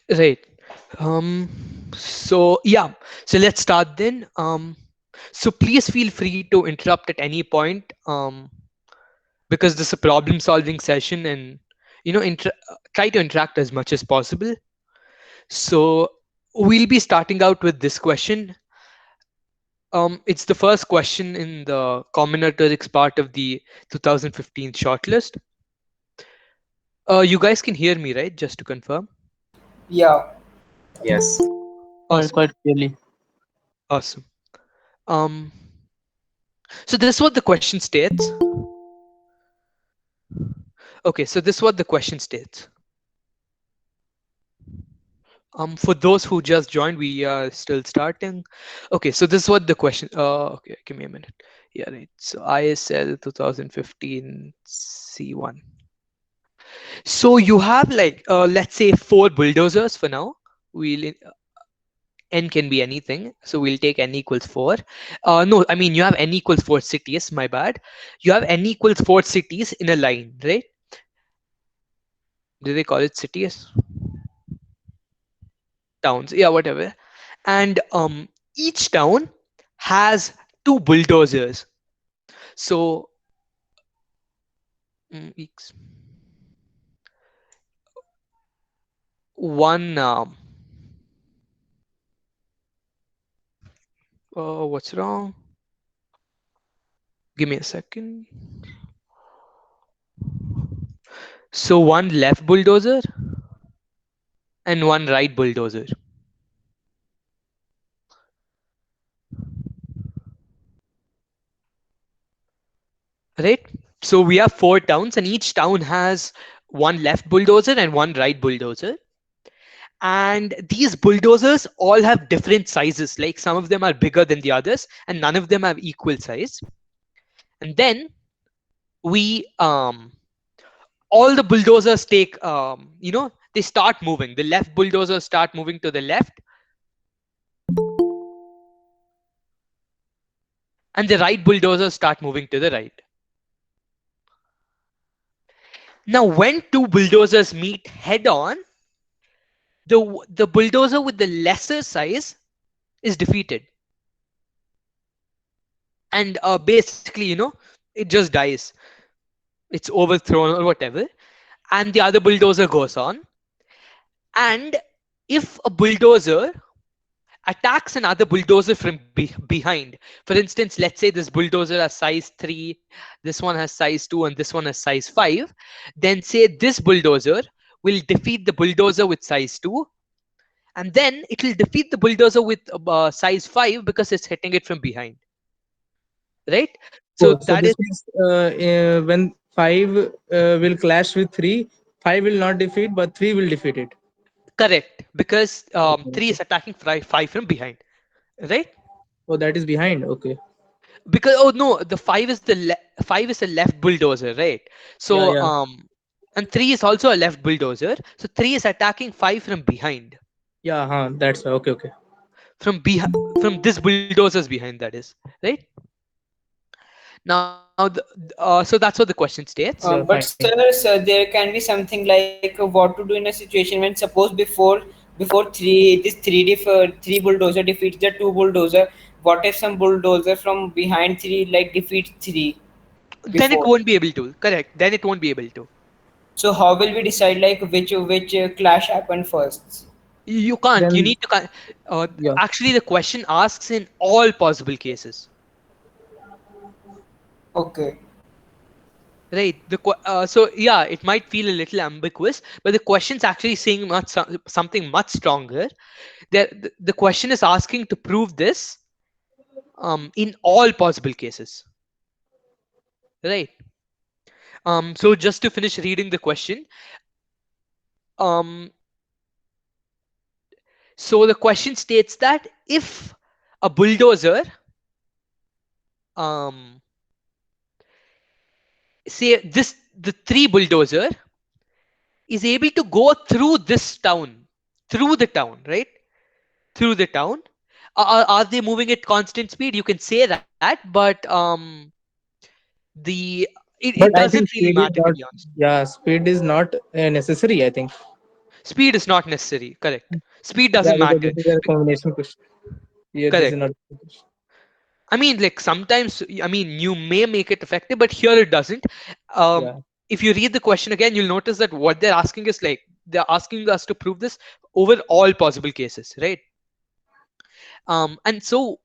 Right. So yeah. So let's start then. So please feel free to interrupt at any point. Because this is a problem solving session, and try to interact as much as possible. So we'll be starting out with this question. It's the first question in the combinatorics part of the 2015 shortlist. You guys can hear me, right? Just to confirm. Yeah. Yes. Awesome. Quite clearly. Awesome. Um, so this is what the question states. Okay, so this is what the question states. For those who just joined, we are still starting. Okay, so this is what the question. Okay, give me a minute. Yeah, right. So ISL 2015 C1. So you have like let's say four bulldozers for now. We'll n can be anything, so we'll take n equals 4. No, I mean you have n equals 4 cities. My bad. You have n equals 4 cities in a line, right? Do they call it cities? Towns, yeah, whatever. And each town has two bulldozers. So ex- one what's wrong? Give me a second. So one left bulldozer and one right bulldozer, right? So we have four towns, and each town has one left bulldozer and one right bulldozer. And these bulldozers all have different sizes. Like some of them are bigger than the others, and none of them have equal size. And then we all the bulldozers take they start moving. The left bulldozers start moving to the left, and the right bulldozers start moving to the right. Now when two bulldozers meet head on, the bulldozer with the lesser size is defeated, and basically it just dies. It's overthrown or whatever, and the other bulldozer goes on. And if a bulldozer attacks another bulldozer from behind, for instance, let's say this bulldozer has size 3, this one has size 2, and this one has size 5, then say this bulldozer will defeat the bulldozer with size 2, and then it will defeat the bulldozer with size 5 because it's hitting it from behind, right? So Oh, so that is this means when 5 will clash with 3, 5 will not defeat, but 3 will defeat it. correct, because Okay, 3 okay. is attacking 5 from behind, right? Oh, that is behind. Okay. Because oh no, the 5 is 5 is a left bulldozer, right? Yeah, So yeah. and 3 is also a left bulldozer, so 3 is attacking 5 from behind, Yeah, that's okay, okay. from this bulldozer's behind, that is, right? Now so that's what the question states. Yeah, But fine. sir, there can be something like what to do in a situation when suppose before three bulldozer defeats the two bulldozer. What if some bulldozer from behind three like defeats three Then it before? won't be able to, correct, then it won't be able to. So how will we decide like which clash happened first? You can't, you Then, need to yeah. actually the question asks in all possible cases, Okay. right? So yeah, it might feel a little ambiguous, but the question's actually saying something much stronger. The question is asking to prove this in all possible cases, right? So just to finish reading the question, um, so the question states that if a bulldozer, um, say the three bulldozer is able to go through the town, right? Through the town. Are they moving at constant speed? You can say that, but the it But I doesn't think really speed is matter, to not, be honest. yeah, speed is not necessary, I think. Speed is not necessary. Correct. Speed Yeah, doesn't because matter. this is a combination question. Here, this is Correct. not. I mean, like sometimes, I mean, you may make it effective, but here it doesn't. Um, Yeah, if you read the question again, you'll notice that what they're asking is like they're asking us to prove this over all possible cases, right? And so,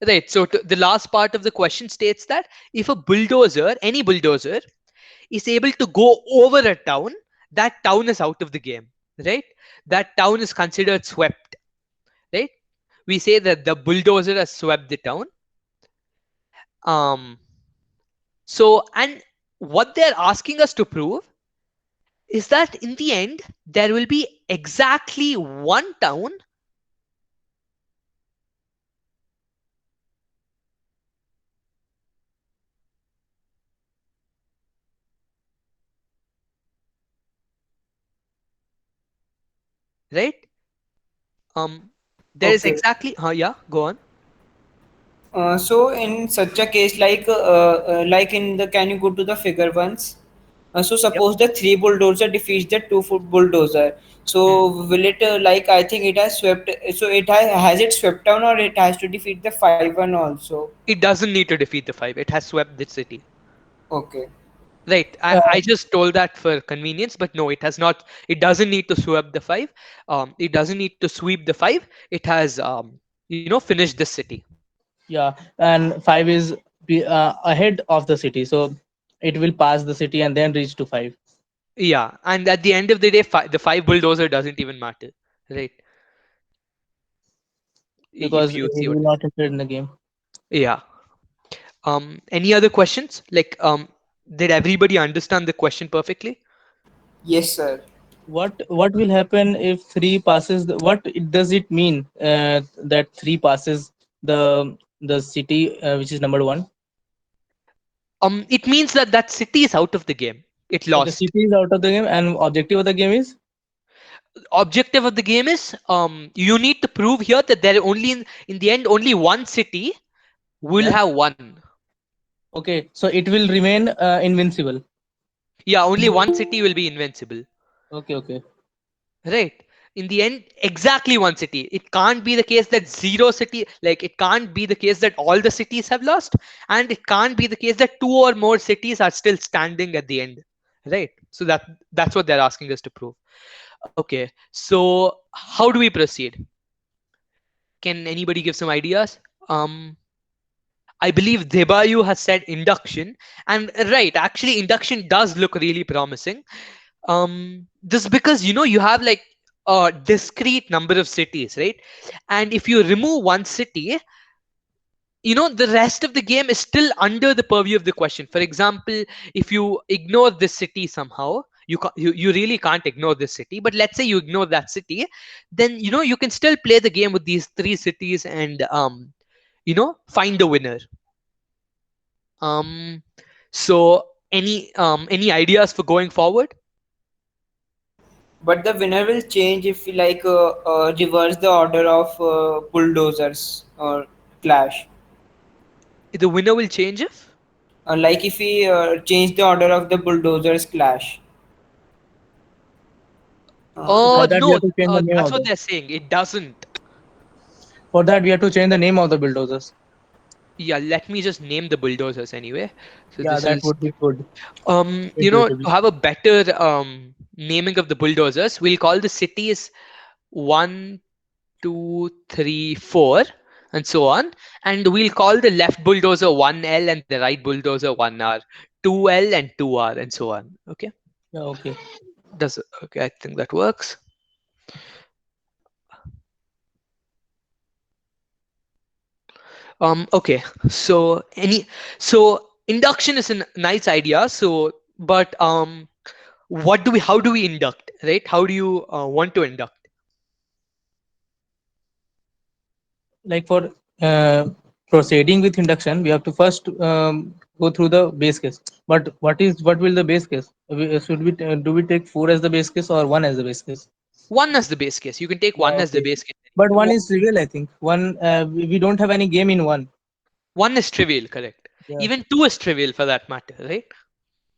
right. So the last part of the question states that if a bulldozer, any bulldozer, is able to go over a town, that town is out of the game, right? That town is considered swept, right? We say that the bulldozer has swept the town. Um, so, and what they're asking us to prove is that in the end, there will be exactly one town, right? Um, there is Okay. exactly, yeah, go on. So in such a case, like in the, can you go to the figure once? So Yep. suppose the three bulldozer defeats the two-foot bulldozer. Hmm. So will it like I think it has swept. So it has it swept down or it has to defeat the five one also. It doesn't need to defeat the five. It has swept the city. Okay. Right. uh, I just told that for convenience, but no, it has not. It doesn't need to sweep the five. It doesn't need to sweep the five. It has, finished the city. yeah, and 5 is ahead of the city, so it will pass the city and then reach to 5 Yeah. And at the end of the day, the five bulldozer doesn't even matter. Right. If because you it see what. will not enter in the game. Yeah. Any other questions? Like, did everybody understand the question perfectly? Yes, sir. What will happen if 3 passes does it mean that 3 passes the city which is number 1? It means that that city is out of the game. It Okay, lost. city is out of the game and objective of the game is. Objective of the game is you need to prove here that there only in the end only one city will Yeah. have won. Okay, so it will remain invincible. Yeah, only one city will be invincible. Okay, okay. Right. In the end, exactly one city. It can't be the case that zero city, like it can't be the case that all the cities have lost, and it can't be the case that two or more cities are still standing at the end. Right. So that's what they're asking us to prove. Okay. So how do we proceed? Can anybody give some ideas? Um, I believe Debayu has said induction, and right, actually, induction does look really promising. This because you have like a discrete number of cities, right? And if you remove one city, the rest of the game is still under the purview of the question. For example, if you ignore this city somehow, you really can't ignore this city. But let's say you ignore that city, then you can still play the game with these three cities and find the winner. Um, so any ideas for going forward? But the winner will change if we reverse the order of bulldozers or clash. The winner will change if. Like if we change the order of the bulldozers clash. Oh For that we no, have to change the name that's of what them. they're saying. It doesn't. For that we have to change the name of the bulldozers. Yeah, let me just name the bulldozers anyway. So Yeah, this that is would be good. to Intuitively. have a better naming of the bulldozers, we'll call the cities 1, 2, 3, 4, and so on. And we'll call the left bulldozer 1L and the right bulldozer 1R, 2L and 2R, and so on. Okay. Yeah, okay. Does okay, I think that works. Okay, so induction is a nice idea. So, but how do we induct, right? How do you want to induct? Like for uh, proceeding with induction, we have to first go through the base case. But what will the base case? Should we do we take 4 as the base case or 1 as the base case? One as the base case. You can take Yeah, one as the okay. base case. But 1 is trivial, I think. One we don't have any game in 1. One is trivial, correct? Yeah, Even two is trivial for that matter, right?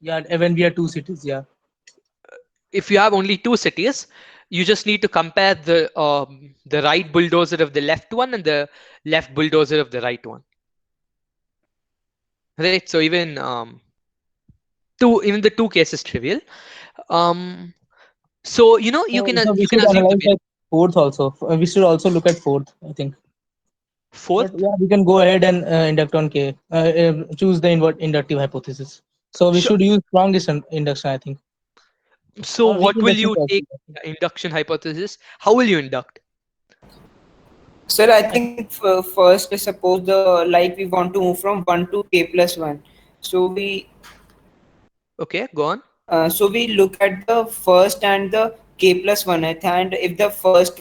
yeah. When we are 2 cities, yeah. if you have only two cities, you just need to compare the right bulldozer of the left one and the left bulldozer of the right one, right? So even the two cases trivial. Um, so you can So we you can should assume the analyze like fourth also. We should also look at fourth, I think. But fourth. yeah, we can go ahead and induct on K. Choose the inductive hypothesis. So we Sure. should use strongest induction, I think, So or weak what will induction you is also take? possible. Induction hypothesis. How will you induct? Sir, I I think first, suppose the like we want to move from 1 to k plus 1. So Okay, go on. we look at the first and the k plus 1th, and if the first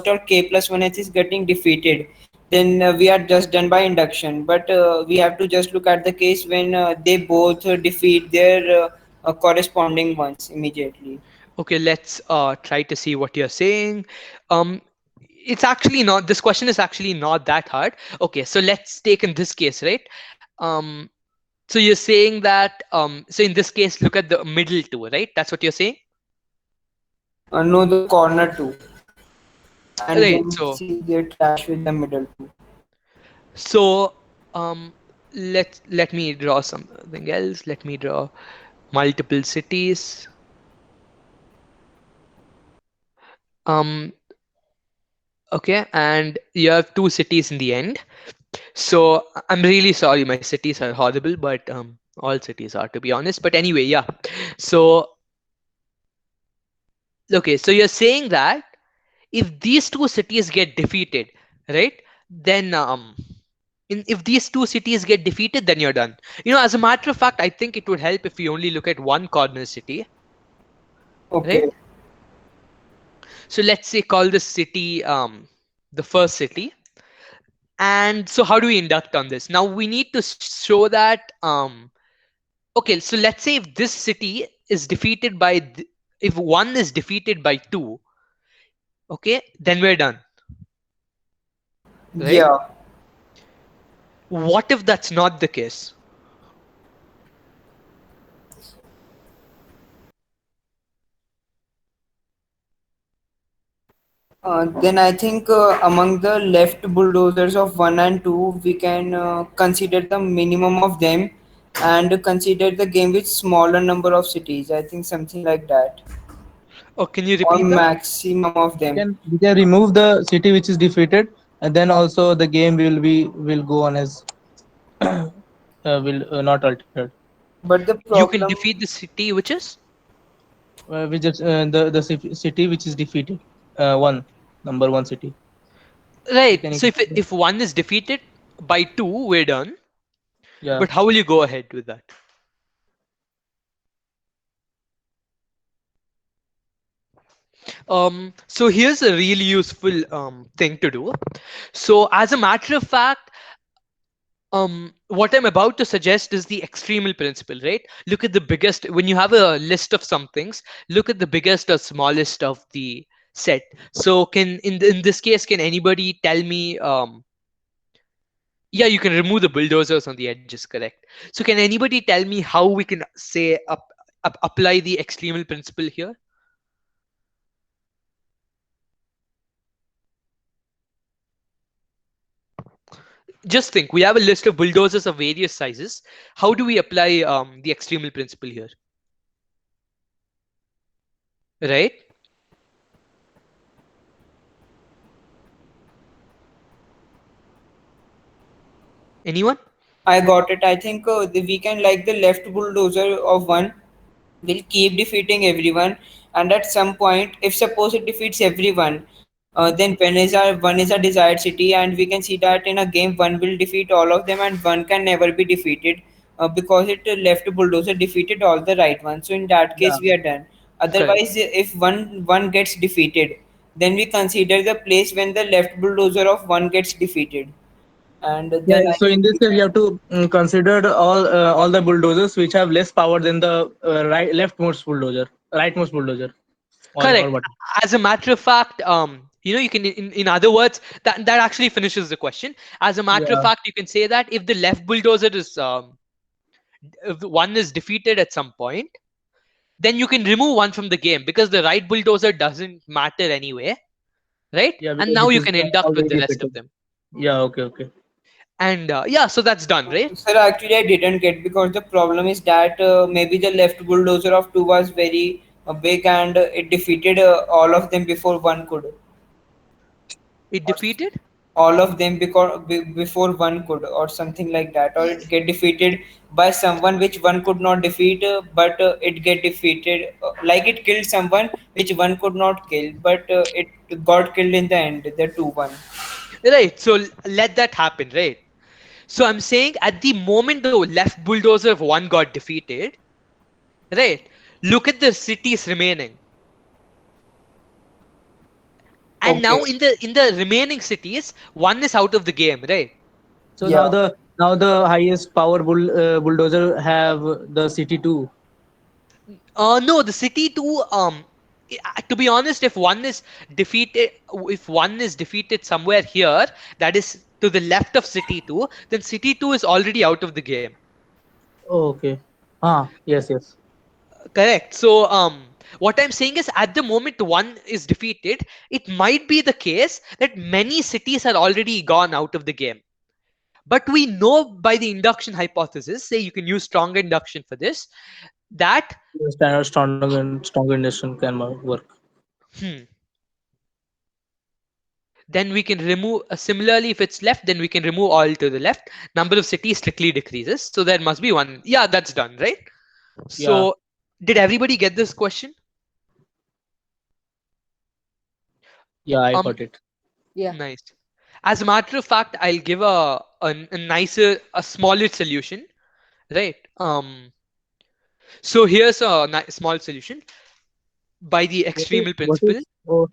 or k plus 1th is getting defeated, then we are just done by induction. But we have to just look at the case when they both defeat their corresponding ones immediately. Okay, let's try to see what you're saying. Um, it's actually not. This question is actually not that hard. Okay, so let's take in this case, right? Um, so you're saying that so in this case, look at the middle two, right? That's what you're saying, No, the corner two, and right? then So see they clash with the middle two. so um, let me draw something else. Let me draw multiple cities. Um, okay, and you have two cities in the end. So I'm really sorry, my cities are horrible, but all cities are, to be honest. But anyway, yeah. So okay, so you're saying that if these two cities get defeated, right? Then if these two cities get defeated, then you're done. As a matter of fact, I think it would help if we only look at one corner city, right? Okay. So let's say call this city the first city. And so how do we induct on this? Now we need to show that okay, so let's say if this city is defeated by if one is defeated by two, okay, then we're done, right? Yeah. What if that's not the case? Then I think among the left bulldozers of 1 and 2, we can consider the minimum of them and consider the game with smaller number of cities. I think something like that, Or can you or repeat that? maximum of them. we can remove the city which is defeated, and then also the game will go on as will not altered. But the You can problem, defeat the city, which is We just the city which is defeated, one number one city. We right. can So if one is defeated by two, we're done. yeah. But how will you go ahead with that? So here's a really useful thing to do. So as a matter of fact, what I'm about to suggest is the extremal principle, right? Look at the biggest, when you have a list of some things, look at the biggest or smallest of the set. So in this case, can anybody tell me, yeah, you can remove the bulldozers on the edges, correct? So can anybody tell me how we can say apply the extremal principle here? Just think, we have a list of bulldozers of various sizes. How do we apply the extremal principle here, right? Anyone? I got it. I think we can like the left bulldozer of 1 will keep defeating everyone, and at some point, if suppose it defeats everyone, then one is a desired city, and we can see that in a game one will defeat all of them and one can never be defeated, because it left bulldozer defeated all the right ones. So in that Yeah. case we are done. Correct. Otherwise, if one gets defeated, then we consider the place when the left bulldozer of 1 gets defeated, and Yeah, then I so in think this case, we have to consider all the bulldozers which have less power than the leftmost bulldozer, rightmost bulldozer, or Correct. what? As a matter of fact, you can, in other words, that actually finishes the question. As a matter of Yeah, fact, you can say that if the left bulldozer is if the one is defeated at some point, then you can remove one from the game because the right bulldozer doesn't matter anyway, right? Yeah, And because now it you is can induct with already the rest of defeated. them. Yeah, okay, okay. And yeah, so that's done, right? Sir, actually, I didn't get because the problem is that maybe the left bulldozer of two was very big and it defeated all of them before one could. It Or defeated. all of them before one could, or something like that, or it get defeated by someone which one could not defeat, but it get defeated, like it killed someone which one could not kill, but it got killed in the end, the 2-1. Right. So let that happen, right? So I'm saying at the moment the left bulldozer of one got defeated, right? Look at the cities remaining. And Okay. now in the remaining cities, one is out of the game, right? So Yeah. now the highest power bulldozer have the city too. No, the city too. To be honest, defeated, if one is defeated somewhere here, that is to the left of city two, then city two is already out of the game. Oh, okay. Ah, yes, yes. Correct. So, what I'm saying is, at the moment one is defeated, it might be the case that many cities are already gone out of the game. But we know by the induction hypothesis, say you can use stronger induction for this, that Standard stronger induction can work. hmm, then we can remove similarly if it's left, then we can remove all to the left. Number of cities strictly decreases, so there must be one. Yeah, that's done, right? Yeah, So did everybody get this question? yeah, I um got it. Yeah. Nice. As a matter of fact, I'll give a nicer, a smaller solution, right? So here's a small solution by the extremal What principle. is? Oh,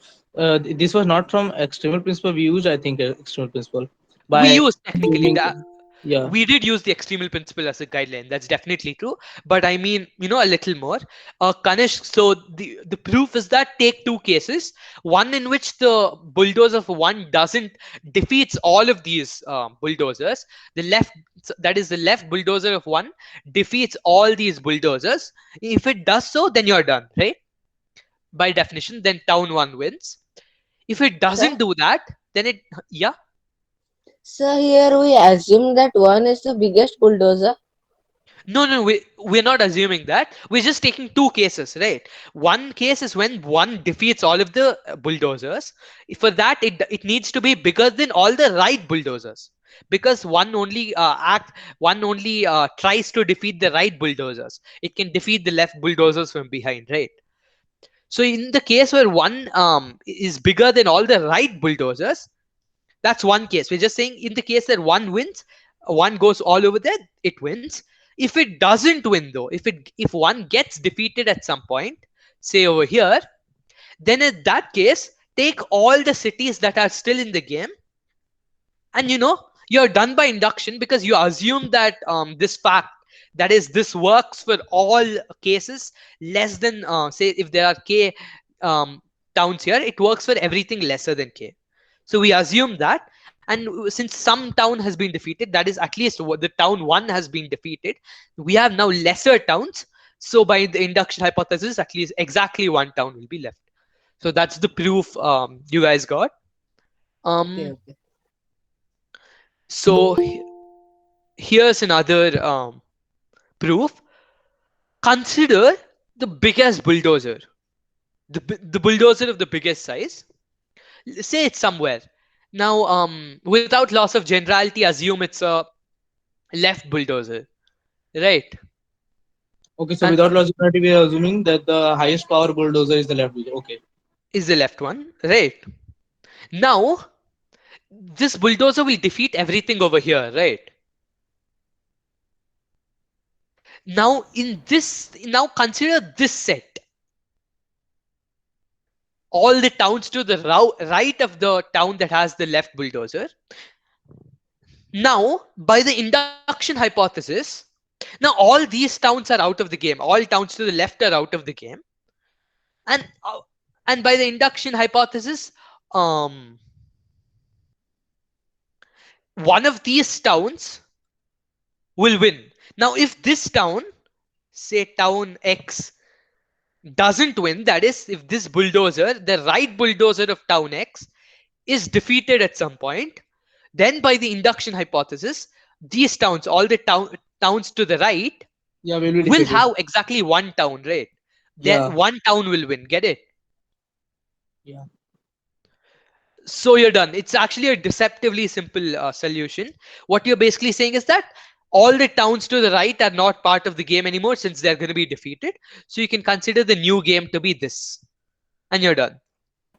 this was not from extremal principle. We used, I think, extremal principle We by use technically using. that Yeah. we did use the extremal principle as a guideline. That's definitely true. But I mean, a little more. Kanish, so the proof is that take two cases. One in which the bulldozer for one doesn't defeats all of these bulldozers. The left, that is the left bulldozer of one defeats all these bulldozers. If it does so, then you're done, right? By definition, then town one wins. If it Sir, doesn't do that, then yeah. sir, here we assume that one is the biggest bulldozer. No, no, we're not assuming that. We're just taking two cases, right? One case is when one defeats all of the bulldozers. For that, it needs to be bigger than all the right bulldozers, because one only tries to defeat the right bulldozers. It can defeat the left bulldozers from behind, right? So in the case where one is bigger than all the right bulldozers, that's one case. We're just saying in the case that one wins, one goes all over there, it wins. If it doesn't win though, if one gets defeated at some point, say over here, then in that case, take all the cities that are still in the game, and you're done by induction because you assume that this fact, that is, this works for all cases less than say if there are k um, towns here, it works for everything lesser than k. So we assume that, and since some town has been defeated, that is at least the town one has been defeated, we have now lesser towns. So by the induction hypothesis, at least exactly one town will be left. So that's the proof you guys got. Okay, um okay. so here's another proof. Consider the biggest bulldozer, the bulldozer of the biggest size. Say it's somewhere. Now, without loss of generality, assume it's a left bulldozer, right? Okay, so And without logicality, we are assuming that the highest power bulldozer is the left bulldozer. Okay. is the left one, right? Now, this bulldozer will defeat everything over here, right? Now consider this set. All the towns to the right of the town that has the left bulldozer. Now, by the induction hypothesis, now all these towns are out of the game. All towns to the left are out of the game, and by the induction hypothesis, um, one of these towns will win. Now, if this town, say town X, doesn't win, that is, if this bulldozer, the right bulldozer of town X, is defeated at some point, then by the induction hypothesis, these towns, all the towns to the right, Yeah, will be will defeated. have exactly one town, right? That Yeah, one town will win. Get it? yeah. So you're done. It's actually a deceptively simple solution. What you're basically saying is that all the towns to the right are not part of the game anymore since they're going to be defeated. So you can consider the new game to be this, and you're done.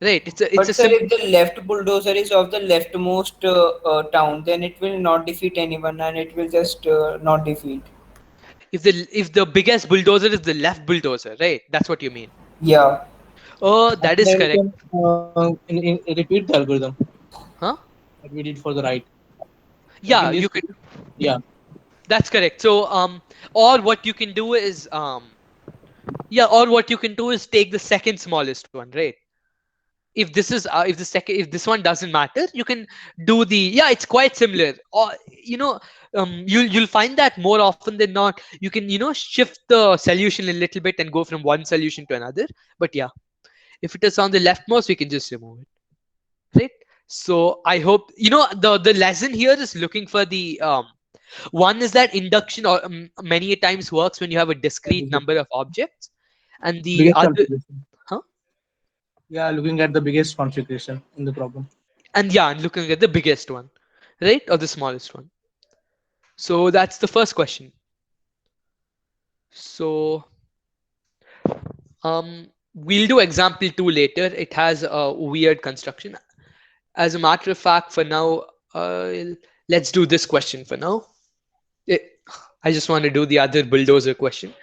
Right? It's a But sir, simple. if the left bulldozer is of the leftmost town, then it will not defeat anyone, and it will just not defeat. If the biggest bulldozer is the left bulldozer, right? That's what you mean. Yeah. Oh, I that think is that we correct. can repeat the algorithm Huh? that we did for the right. Like Yeah, in this you could. case, yeah, That's correct. So or what you can do is yeah, or what you can do is take the second smallest one, right? If this one doesn't matter, you can do the, yeah, it's quite similar. Or you'll find that more often than not, you can shift the solution a little bit and go from one solution to another. But yeah, if it is on the leftmost, we can just remove it, right? So I hope the lesson here is looking for the one is that induction or many a times works when you have a that discrete is the number of objects, and the biggest other, configuration. huh? Yeah, looking at the biggest configuration in the problem. And yeah, and looking at the biggest one, right, or the smallest one. So that's the first question. So we'll do example 2 later. It has a weird construction. As a matter of fact, for now, let's do this question for now. Eh, I just want to do the other bulldozer question.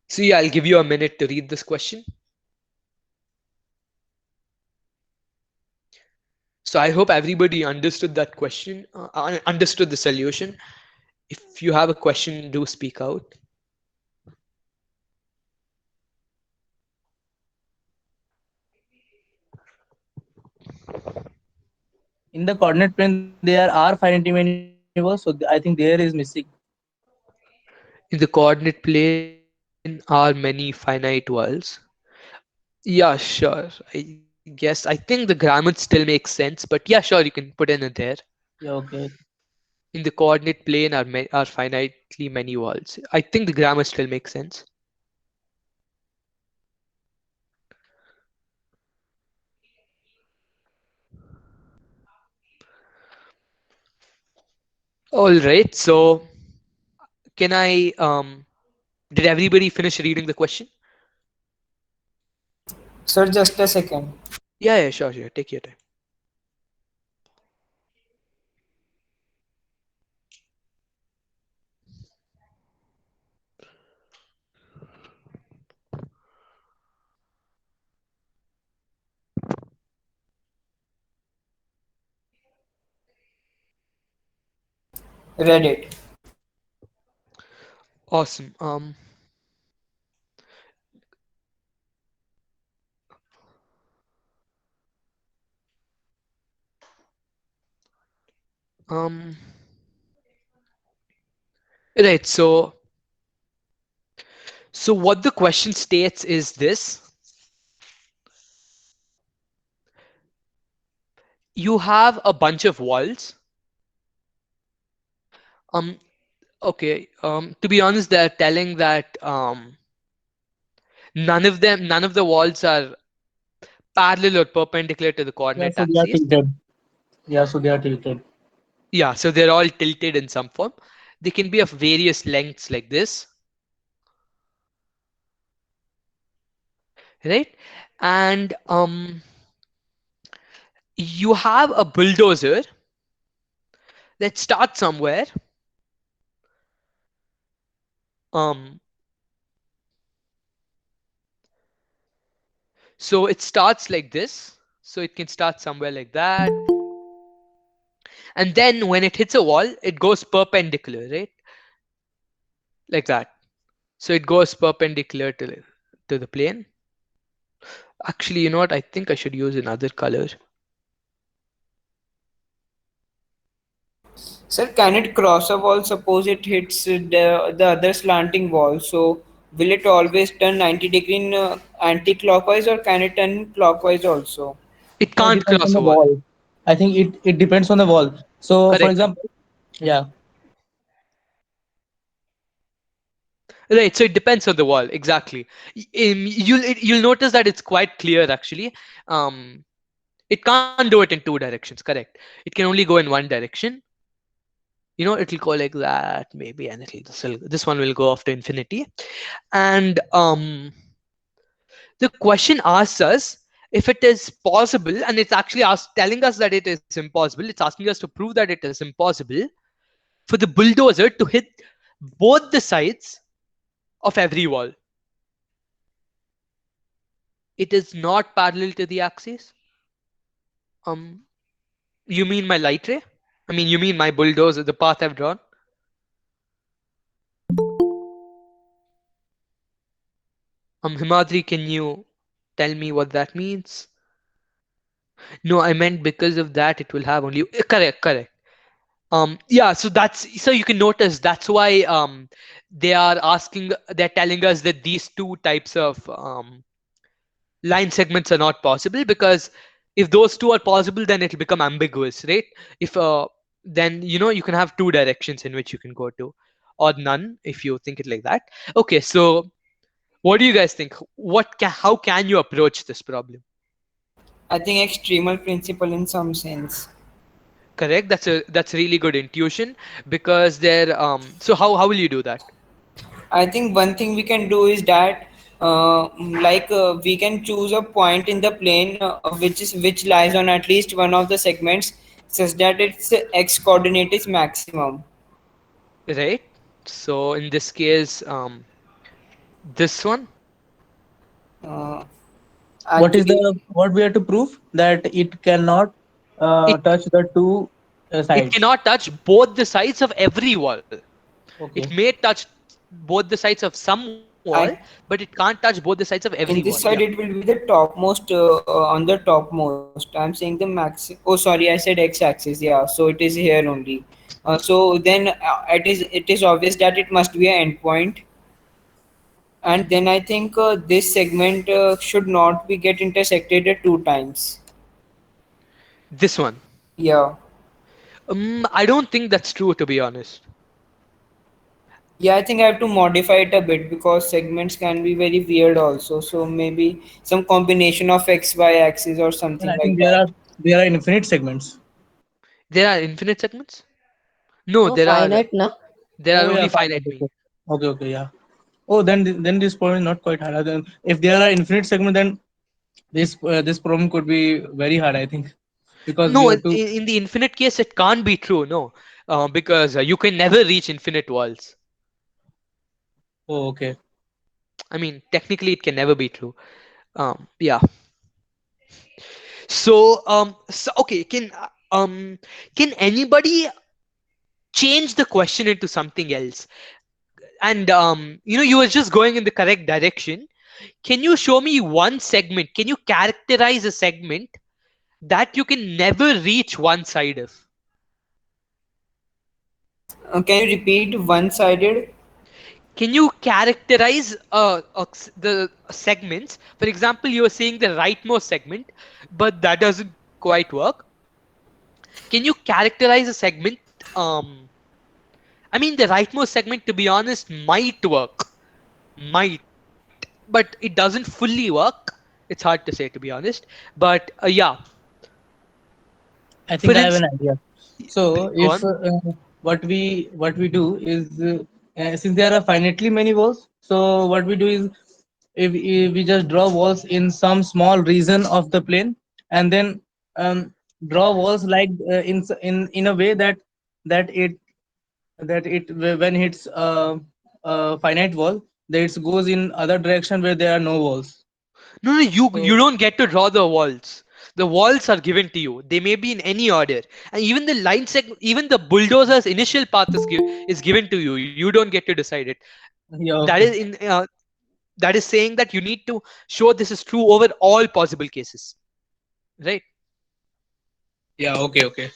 So yeah, I'll give you a minute to read this question. So I hope everybody understood that question, understood the solution. If you have a question, do speak out. In the coordinate plane, there are finite many walls, so I think there is missing. In the coordinate plane are many finite worlds. Yeah, sure. I guess I think the grammar still makes sense, but yeah, sure, you can put in it there. Yeah, okay. In the coordinate plane are finitely many worlds. I think the grammar still makes sense. All right. So can I did everybody finish reading the question? Sir, just a second. Yeah, yeah, sure, sure. Take your time. Read it. Awesome. Um, right. So what the question states is this: you have a bunch of walls. Um, okay. To be honest, they're telling that none of the walls are parallel or perpendicular to the Yeah, coordinate so they are axes. tilted. Yeah, so they are tilted. Yeah, so they're all tilted in some form. They can be of various lengths like this, right? And you have a bulldozer that starts somewhere. Um, so it starts like this. So it can start somewhere like that. And then when it hits a wall, it goes perpendicular, right? Like that. So it goes perpendicular to the plane. Actually, you know what? I think I should use another color. Sir, can it cross a wall? Suppose it hits the other slanting wall. So will it always turn 90-degree in anti-clockwise, or can it turn clockwise also? It No, it can't depends on cross a the wall. wall. I think it depends on the wall. So, for Correct. example, yeah, Right. So it depends on the wall. Exactly. You'll notice that it's quite clear actually. Um, it can't do it in two directions. Correct. It can only go in one direction. It'll go like that maybe, and this one will go off to infinity. And the question asks us if it is possible, and it's actually telling us that it is impossible. It's asking us to prove that it is impossible for the bulldozer to hit both the sides of every wall. It is not parallel to the axis. Um, you mean my light ray? I mean, you mean my bulldozer, the path I've drawn? Himadri, can you tell me what that means? No, I meant because of that it will have only correct, correct. Yeah, so you can notice that's why they're telling us that these two types of line segments are not possible, because if those two are possible then it'll become ambiguous, right? If Then you can have two directions in which you can go to, or none if you think it like that. Okay, so what do you guys think? How can you approach this problem? I think extremal principle in some sense. Correct. That's really good intuition, because there so how will you do that? I think one thing we can do is that we can choose a point in the plane which lies on at least one of the segments, such that its x coordinate is maximum. Right? So in this case, this one, Uh, what is Actually, what we have to prove that it cannot it touch the two it sides. cannot touch both the sides of every wall. It Okay. may touch both the sides of some wall, I but it can't touch both the sides of every wall. in Yeah. this side it will be the topmost on the topmost. I'm saying the max. Oh, sorry, I said x-axis. Yeah, so it is here only. So then it is obvious that it must be an endpoint, and then I think this segment should not be get intersected at two times. This one. Yeah, I don't think that's true, to be honest. yeah. I think I have to modify it a bit because segments can be very weird also. So maybe some combination of x y axis or And something I like think that. there are infinite segments. There are infinite segments? No, No, finite, na? there are Oh yeah, only fine. finite Okay, being. okay, okay, okay, yeah. Oh, then this problem is not quite hard. Then if there are infinite segments, then this problem could be very hard, I think, because we No, have to. in the infinite case, it can't be true. No, because you can never reach infinite walls. Oh, okay. I mean, technically, it can never be true. Yeah. So okay, can anybody change the question into something else? And you were just going in the correct direction. Can you show me one segment? Can you characterize a segment that you can never reach one side of? Can you repeat one-sided? Can you characterize the segments? For example, you are saying the rightmost segment, but that doesn't quite work. Can you characterize a segment? Um, I mean, the rightmost segment, to be honest, might work, might, but it doesn't fully work. It's hard to say, to be honest. But yeah, I for think I have instance, an idea. So go if on. what we do is since there are finitely many walls, so what we do is if we just draw walls in some small region of the plane, and then draw walls like in a way that it when it's a finite wall, that it goes in other direction where there are no walls. No, no, you So don't get to draw the walls. The walls are given to you. They may be in any order, and even the even the bulldozer's initial path is given to you. You don't get to decide it. yeah, That is okay. in that is saying that you need to show this is true over all possible cases, right? Yeah, okay, okay.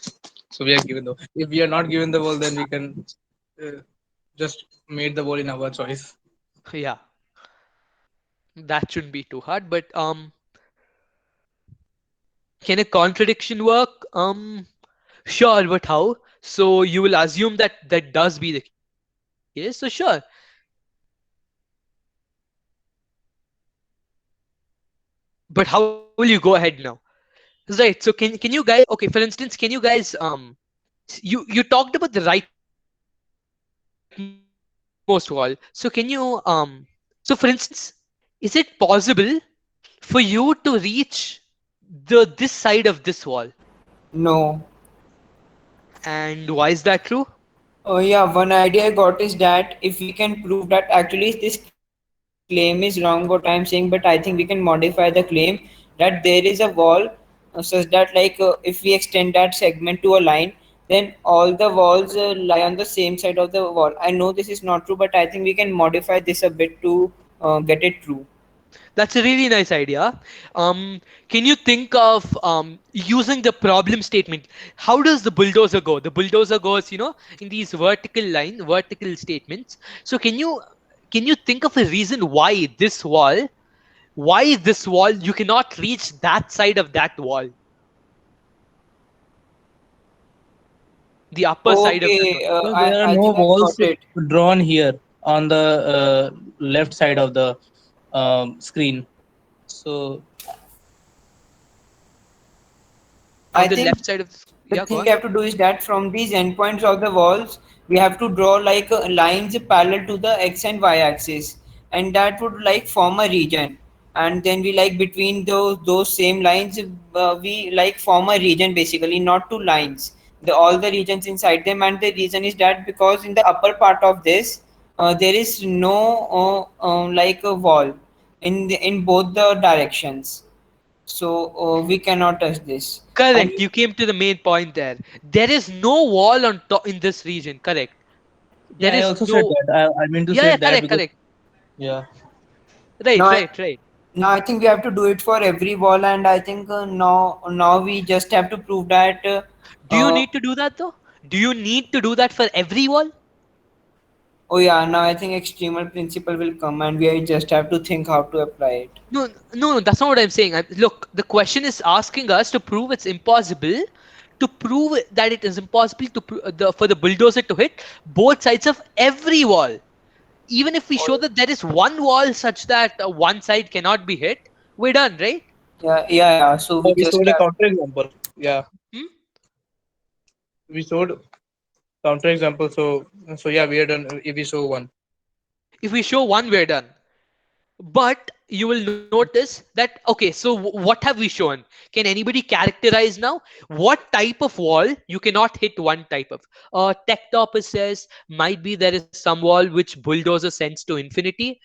So we are given the. If we are not given the wall, then we can uh, just made the wall in our choice. Yeah. That shouldn't be too hard, but can a contradiction work? Sure, but how? So you will assume that that does be the case. So sure, but how will you go ahead now? Right. So can you guys, okay, for instance, can you guys you talked about the rightmost wall. So can you so for instance, is it possible for you to reach this side of this wall? No. And why is that true? Oh yeah, one idea I got is that if we can prove that actually this claim is wrong, what I'm saying, but I think we can modify the claim that there is a wall such that if we extend that segment to a line, then all the walls lie on the same side of the wall. I know this is not true, but I think we can modify this a bit to get it true. That's a really nice idea. Can you think of using the problem statement? How does the bulldozer go? The bulldozer goes, in these vertical statements. So can you think of a reason why this wall you cannot reach that side of that wall, the upper side of that wall? Okay, So there are I no think I walls got it. drawn here on the left side of the screen. So I On the think left side of the yeah, go thing on. we have to do is that from these endpoints of the walls, we have to draw like lines parallel to the x and y axis, and that would like form a region. And then we like between those same lines, we like form a region basically, not two lines. All the regions inside them, and the reason is that because in the upper part of this, there is no like a wall in both the directions, so we cannot touch this. And Correct. You came to the main point there. There is no wall on top in this region. Correct. yeah, There I is also said no. that. I mean to Yeah, say yeah, that correct, because correct. yeah, Right, now, right, right. now I think we have to do it for every wall, and I think now we just have to prove that. Do you Uh, need to do that though? Do you need to do that for every wall? oh yeah, now I think extremal principle will come, and we just have to think how to apply it. No, no, no, that's not what I'm saying. Look, the question is asking us to prove it's impossible, to prove that it is impossible for the bulldozer to hit both sides of every wall. Even if we show that there is one wall such that one side cannot be hit, we're done, right? Yeah, yeah, yeah. So we we just showed a have. counter example. Yeah, Hmm? we showed counter example. So yeah, we are done if we show one. If we show one, we're done. But you will notice that, okay, so what have we shown? Can anybody characterize now what type of wall you cannot hit one type of? Techtopus says might be there is some wall which bulldozer sends to infinity,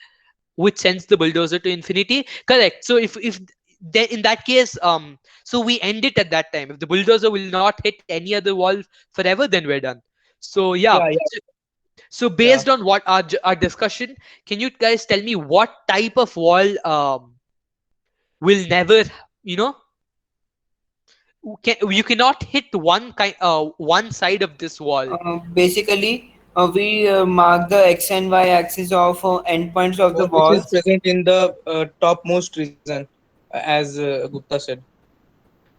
which sends the bulldozer to infinity. Correct. So if in that case, so we end it at that time. If the bulldozer will not hit any other wall forever, then we're done. So yeah. Yeah, So yeah. based on what our discussion, can you guys tell me what type of wall will never, you know, you cannot hit one side of this wall? Basically, we mark the x and y axis of endpoints of the Wall which is walls. present in the topmost region, as Gupta said.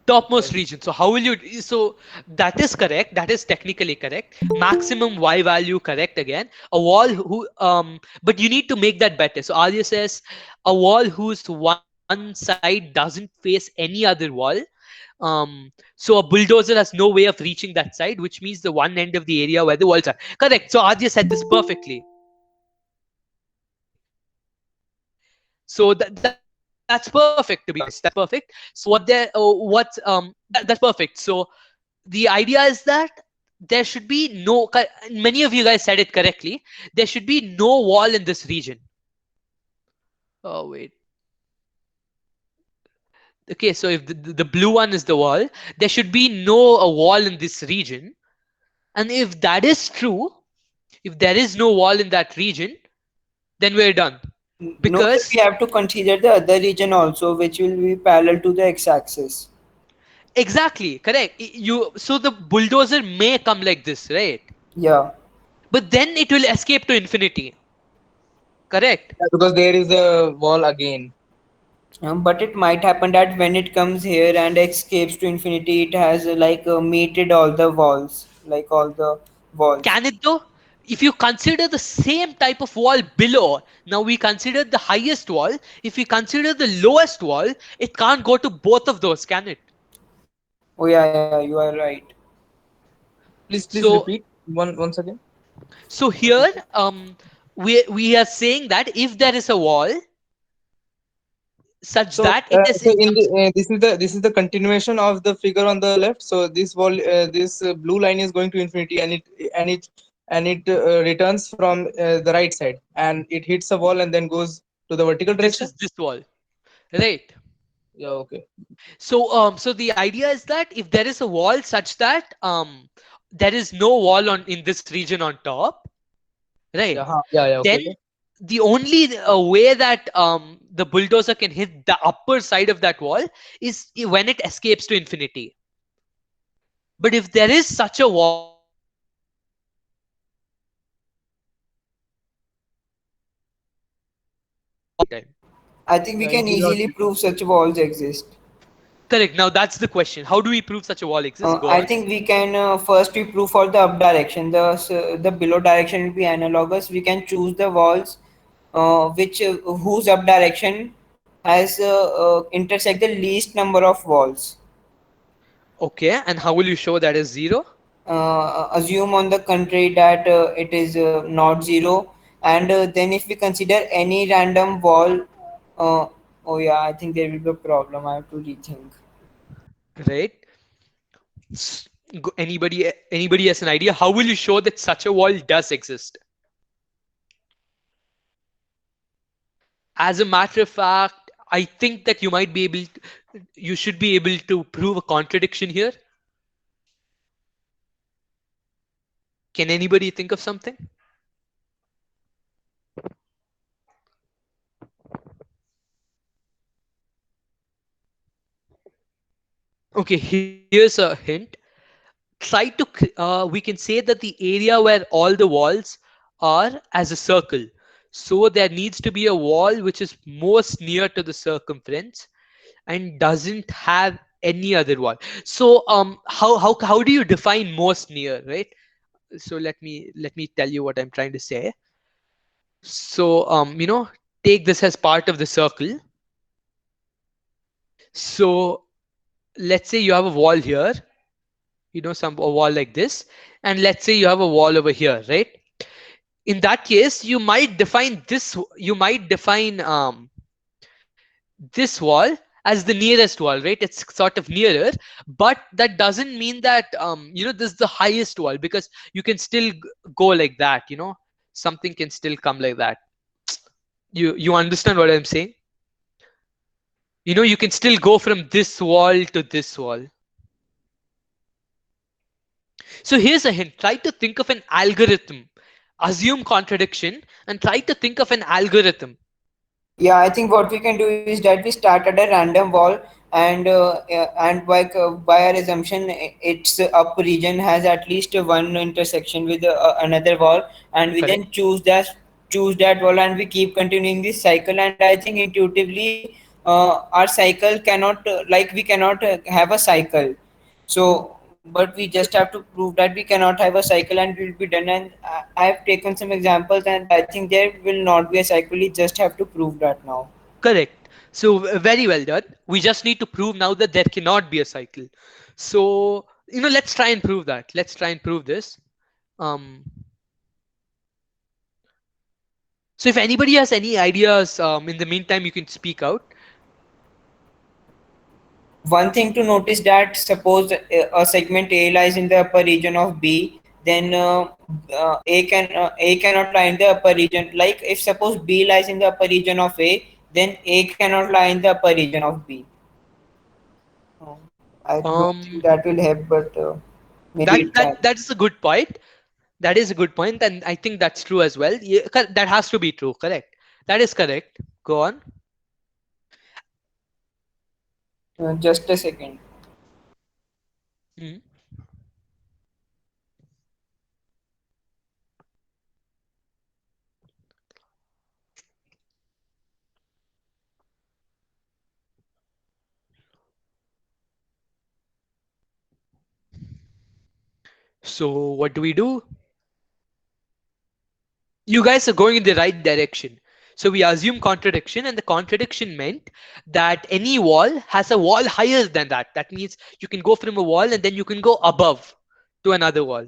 Topmost region. So how will you? So that is correct. That is technically correct. Maximum y value correct again. A wall but you need to make that better. So Arya says a wall whose one side doesn't face any other wall. So a bulldozer has no way of reaching that side, which means the one end of the area where the walls are. Correct. So Adya said this perfectly. So that's perfect, to be honest. That's perfect. So that's perfect. So the idea is that there should be no. Many of you guys said it correctly. There should be no wall in this region. Oh wait. Okay, so if the blue one is the wall, there should be no wall in this region. And if that is true, if there is no wall in that region, then we're done. No, sir, Because we have to consider the other region also, which will be parallel to the x-axis. exactly correct. So the bulldozer may come like this, right? Yeah. But then it will escape to infinity. Correct. Yeah, because there is a wall again. But it might happen that when it comes here and escapes to infinity, it has mated all the walls, like all the walls. Can it though? If you consider the same type of wall below, now we consider the highest wall. If we consider the lowest wall, it can't go to both of those, can it? Oh yeah, you are right. Please So, repeat once again. so What you here, said? we are saying that if there is a wall such So, that it is so in in some. the this is the continuation of the figure on the left. So this wall, this blue line is going to infinity, and it returns from the right side, and it hits a wall and then goes to the vertical This direction. is this wall, right? Yeah. Okay. So the idea is that if there is a wall such that there is no wall on in this region on top, right? Yeah. Yeah. Yeah. Okay. Then the only way that the bulldozer can hit the upper side of that wall is when it escapes to infinity. But if there is such a wall in this region, then it can't escape to infinity. Time. I think we Yeah. can It will not. easily prove such walls exist. Correct. Now that's the question. How do we prove such a wall exists? Go I on. think we can first we prove for the up direction. The below direction will be analogous. We can choose the walls which whose up direction has intersect the least number of walls. Okay. And how will you show that is zero? Assume on the contrary that it is not zero, and then if we consider any random wall, uh, oh yeah, I think there will be a problem. I have to rethink. Right. Anybody has an idea? How will you show that such a wall does exist? As a matter of fact, I think that you should be able to prove a contradiction here. Can anybody think of something? Okay, here's a hint. We can say that the area where all the walls are as a circle. So there needs to be a wall which is most near to the circumference and doesn't have any other wall. So how do you define most near, right? So let me tell you what I'm trying to say. So take this as part of the circle. So let's say you have a wall here, a wall like this, and let's say you have a wall over here, right? In that case, you might define this wall as the nearest wall, right? It's sort of nearer, but that doesn't mean that this is the highest wall, because you can still go like that, something can still come like that. You understand what I'm saying? You can still go from this wall to this wall. So here's a hint. Try to think of an algorithm. Assume contradiction and try to think of an algorithm. Yeah, I think what we can do is that we start at a random wall, and by our assumption, its up region has at least one intersection with another wall, and we then Correct? choose that wall, and we keep continuing this cycle. And I think intuitively, our cycle cannot we cannot have a cycle. So, but we just have to prove that we cannot have a cycle and we'll be done. And I have taken some examples, and I think there will not be a cycle. We just have to prove that now. Correct. So very well done. We just need to prove now that there cannot be a cycle. So, let's try and prove that. Let's try and prove this. Um, so if anybody has any ideas, in the meantime, you can speak out. One thing to notice that suppose a segment A lies in the upper region of B, then A cannot lie in the upper region. Like if suppose B lies in the upper region of A, then A cannot lie in the upper region of B. Oh, I don't think Um, that will help, but maybe that it that can. that is a good point. That is a good point, and I think that's true as well. Yeah, that has to be true. Correct. That is correct. Go on. Just a second. Mhm. So what do we do? You guys are going in the right direction. So we assume contradiction, and the contradiction meant that any wall has a wall higher than that. That means you can go from a wall and then you can go above to another wall.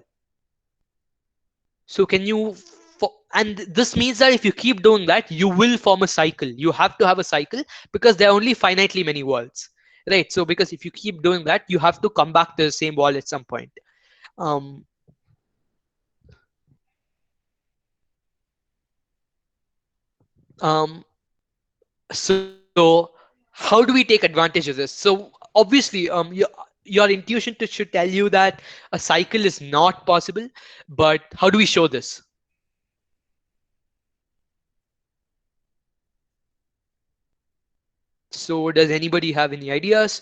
So can you, and this means that if you keep doing that, you will form a cycle. You have to have a cycle because there are only finitely many walls, right? So because if you keep doing that, you have to come back to the same wall at some point. Um, um, so how do we take advantage of this? So obviously, your intuition should tell you that a cycle is not possible, but how do we show this? So does anybody have any ideas?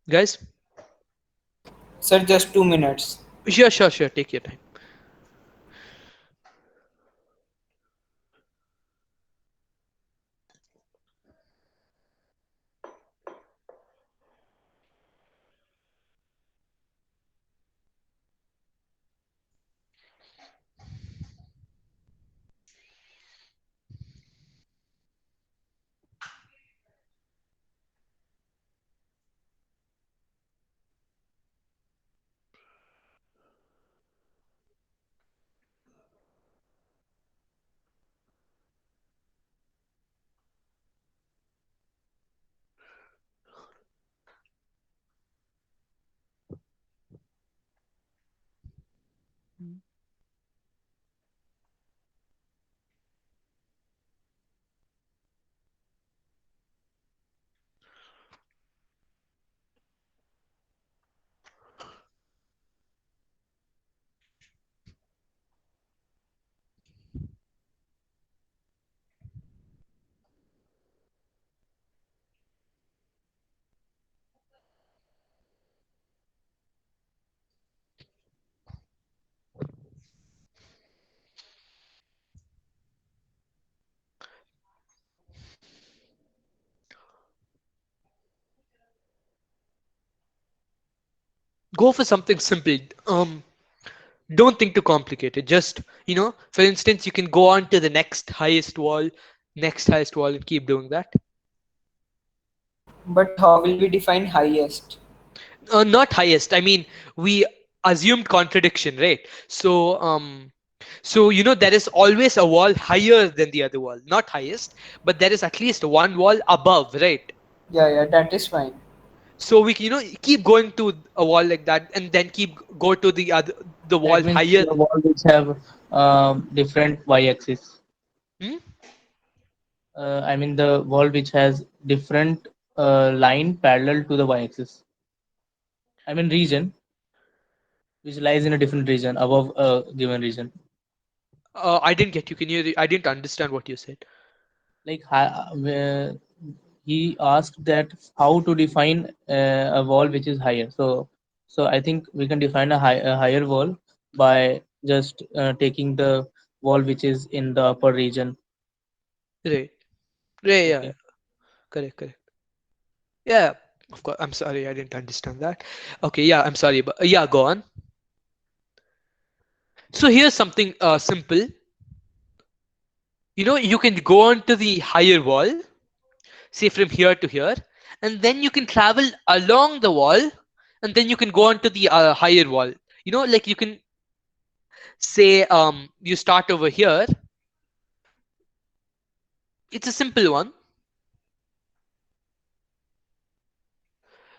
Guys? Sir, just 2 minutes. Sure. Take your time. Go for something simple. Don't think too complicated. Just, for instance, you can go on to the next highest wall, and keep doing that. But how will we define highest? Not highest. I mean, we assumed contradiction, right? So there is always a wall higher than the other wall. Not highest, but there is at least one wall above, right? Yeah, that is fine. So we, keep going to a wall like that, and then keep go to the wall That means higher. the wall which have different y-axis. Hmm? I mean the wall which has different line parallel to the y-axis. I mean region which lies in a different region above a given region. I didn't get you. I didn't understand what you said. Like where he asked that how to define a wall which is higher. So I think we can define a higher wall by just taking the wall which is in the upper region. Right. Right. Yeah. Okay. Correct. Yeah. Of course. I'm sorry. I didn't understand that. Okay. Yeah. I'm sorry. But yeah. Go on. So here's something simple. You can go on to the higher wall, say from here to here, and then you can travel along the wall, and then you can go on to the higher wall. Like you can say you start over here. It's a simple one.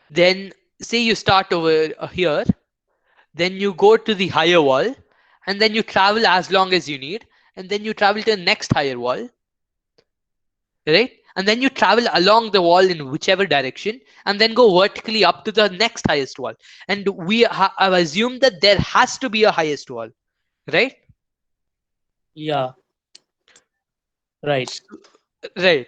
Then say you start over here, then you go to the higher wall, and then you travel as long as you need, and then you travel to the next higher wall, right? And then you travel along the wall in whichever direction, and then go vertically up to the next highest wall. And we have assumed that there has to be a highest wall, right? Yeah. Right. Right.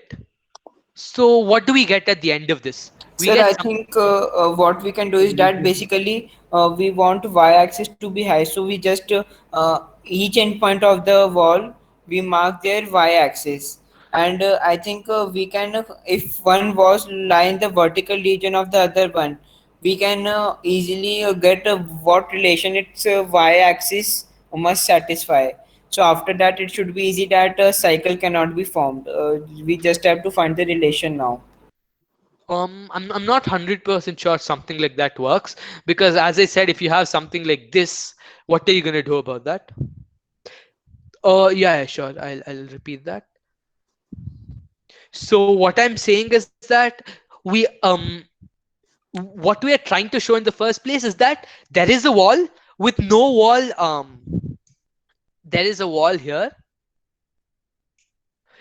So what do we get at the end of this? We Sir, get I some. think what we can do is that basically we want y-axis to be high, so we just each endpoint of the wall, we mark their y-axis. And I think we can, if one was lie in the vertical region of the other one, we can easily get what relation its y-axis must satisfy. So after that, it should be easy that a cycle cannot be formed. We just have to find the relation now. I'm not 100% sure something like that works, because as I said, if you have something like this, what are you gonna do about that? Yeah, sure. I'll repeat that. So what I'm saying is that we what we are trying to show in the first place is that there is a wall with no wall. There is a wall here.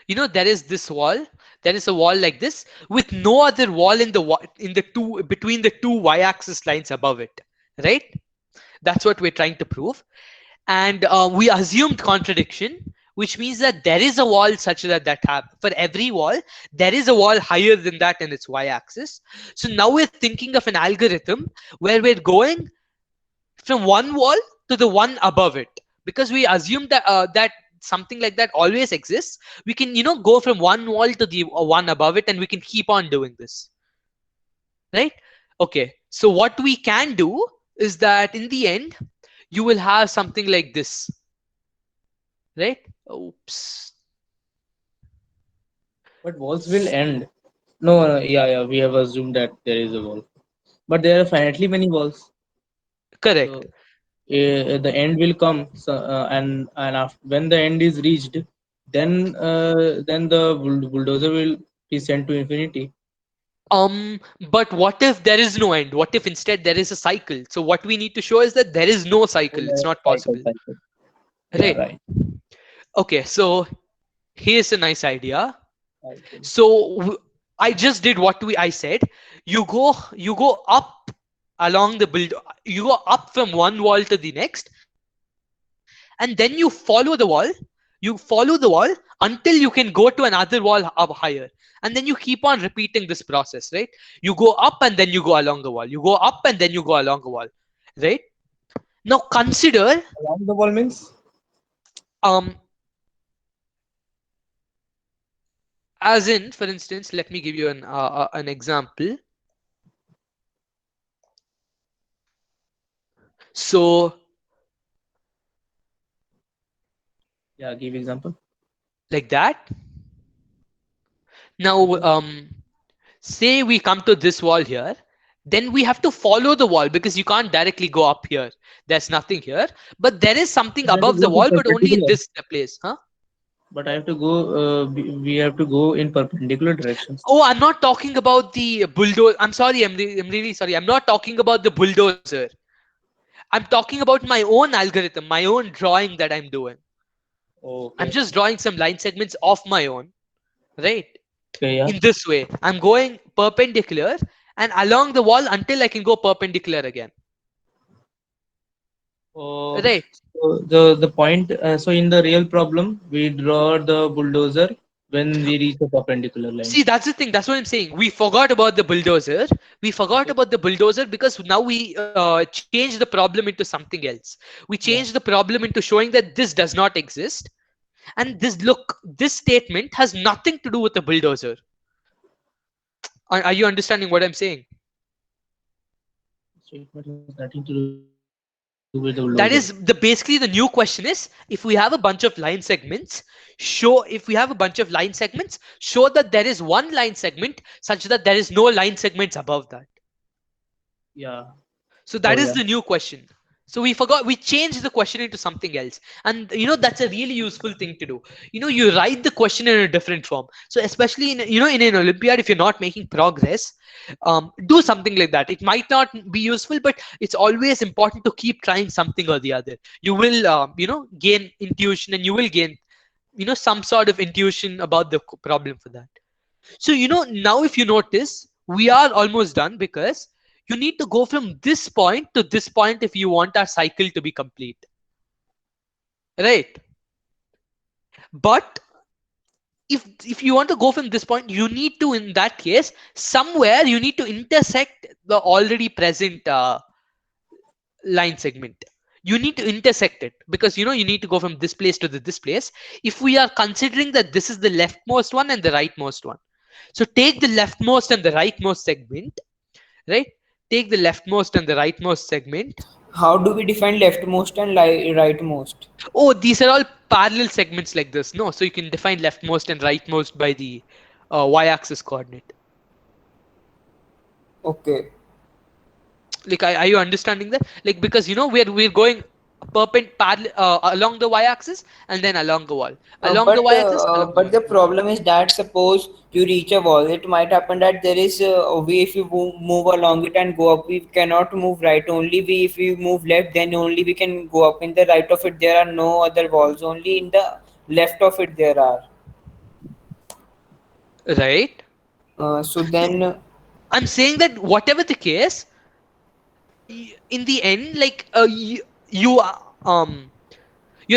There is this wall. There is a wall like this with no other wall in the two between the two y-axis lines above it, right? That's what we're trying to prove. And we assumed contradiction, which means that there is a wall such that for every wall there is a wall higher than that in its y-axis. So now we're thinking of an algorithm where we're going from one wall to the one above it, because we assume that something like that always exists. We can go from one wall to the one above it, and we can keep on doing this, right? Okay, so what we can do is that in the end you will have something like this, right? Oops. But walls will end. No, yeah, yeah. We have assumed that there is a wall, but there are finitely many walls. So Correct. the end will come. So, and after, when the end is reached, then the bulldozer will be sent to infinity. But what if there is no end? What if instead there is a cycle? So what we need to show is that there is no cycle. It's not Cycle, possible, cycle. Yeah, right? right. Okay, so here's a nice idea. Cycle. So I just did what I said. You go up along the build. You go up from one wall to the next, and then you follow the wall. You follow the wall until you can go to another wall up higher, and then you keep on repeating this process, right? You go up and then you go along the wall. You go up and then you go along the wall, right? Now consider, Along the wall means um as in, for instance, let me give you an example. So yeah. Give example. like that. Now, Okay. say we come to this wall here, then we have to follow the wall because you can't directly go up here. There's nothing here, but there is something I have to above go the to wall, but only in perpendicular. this place, huh? But I have to go. We have to go in perpendicular directions. Oh, I'm not talking about the bulldozer. I'm sorry. I'm really sorry. I'm not talking about the bulldozer. I'm talking about my own algorithm, my own drawing that I'm doing. I'm Okay. just drawing some line segments of my own, right? Okay. Yeah. In this way, I'm going perpendicular and along the wall until I can go perpendicular again, Oh, right? so the point. So in the real problem, we draw the bulldozer when we reach the perpendicular line. See, that's the thing. That's what I'm saying. We forgot about the bulldozer. We forgot Okay. about the bulldozer because now we changed the problem into something else. We changed Yeah. the problem into showing that this does not exist. And this statement has nothing to do with the bulldozer. Are you understanding what I'm saying? Statement has nothing to do with the bulldozer. That is the basically the new question is, if we have a bunch of line segments, show that there is one line segment such that there is no line segments above that. Yeah. So Oh that is yeah. the new question. So we changed the question into something else. And that's a really useful thing to do. You write the question in a different form. So especially in an Olympiad, if you're not making progress, do something like that. It might not be useful, but it's always important to keep trying something or the other. You will gain intuition, and you will gain some sort of intuition about the problem for that. So, now if you notice, we are almost done because you need to go from this point to this point if you want our cycle to be complete, right? But if you want to go from this point, you need to, in that case, somewhere you need to intersect the already present line segment. you need to intersect it, because you need to go from this place to this place. If we are considering that this is the leftmost one and the rightmost one, so take the leftmost and the rightmost segment, right? Take the leftmost and the rightmost segment. How do we define leftmost and rightmost? Oh, these are all parallel segments like this. No, so you can define leftmost and rightmost by the y-axis coordinate. Okay. Like, are you understanding that? Like, because we're going perpendicular along the y-axis and then along the wall, along the y-axis, along the But wall. the problem is that suppose you reach a wall, it might happen that there is a way if you move along it and go up, we cannot move right. Only we if we move left, then only we can go up. In the right of it, there are no other walls. Only in the left of it there are. Right? So then, I'm saying that whatever the case, in the end, like, you're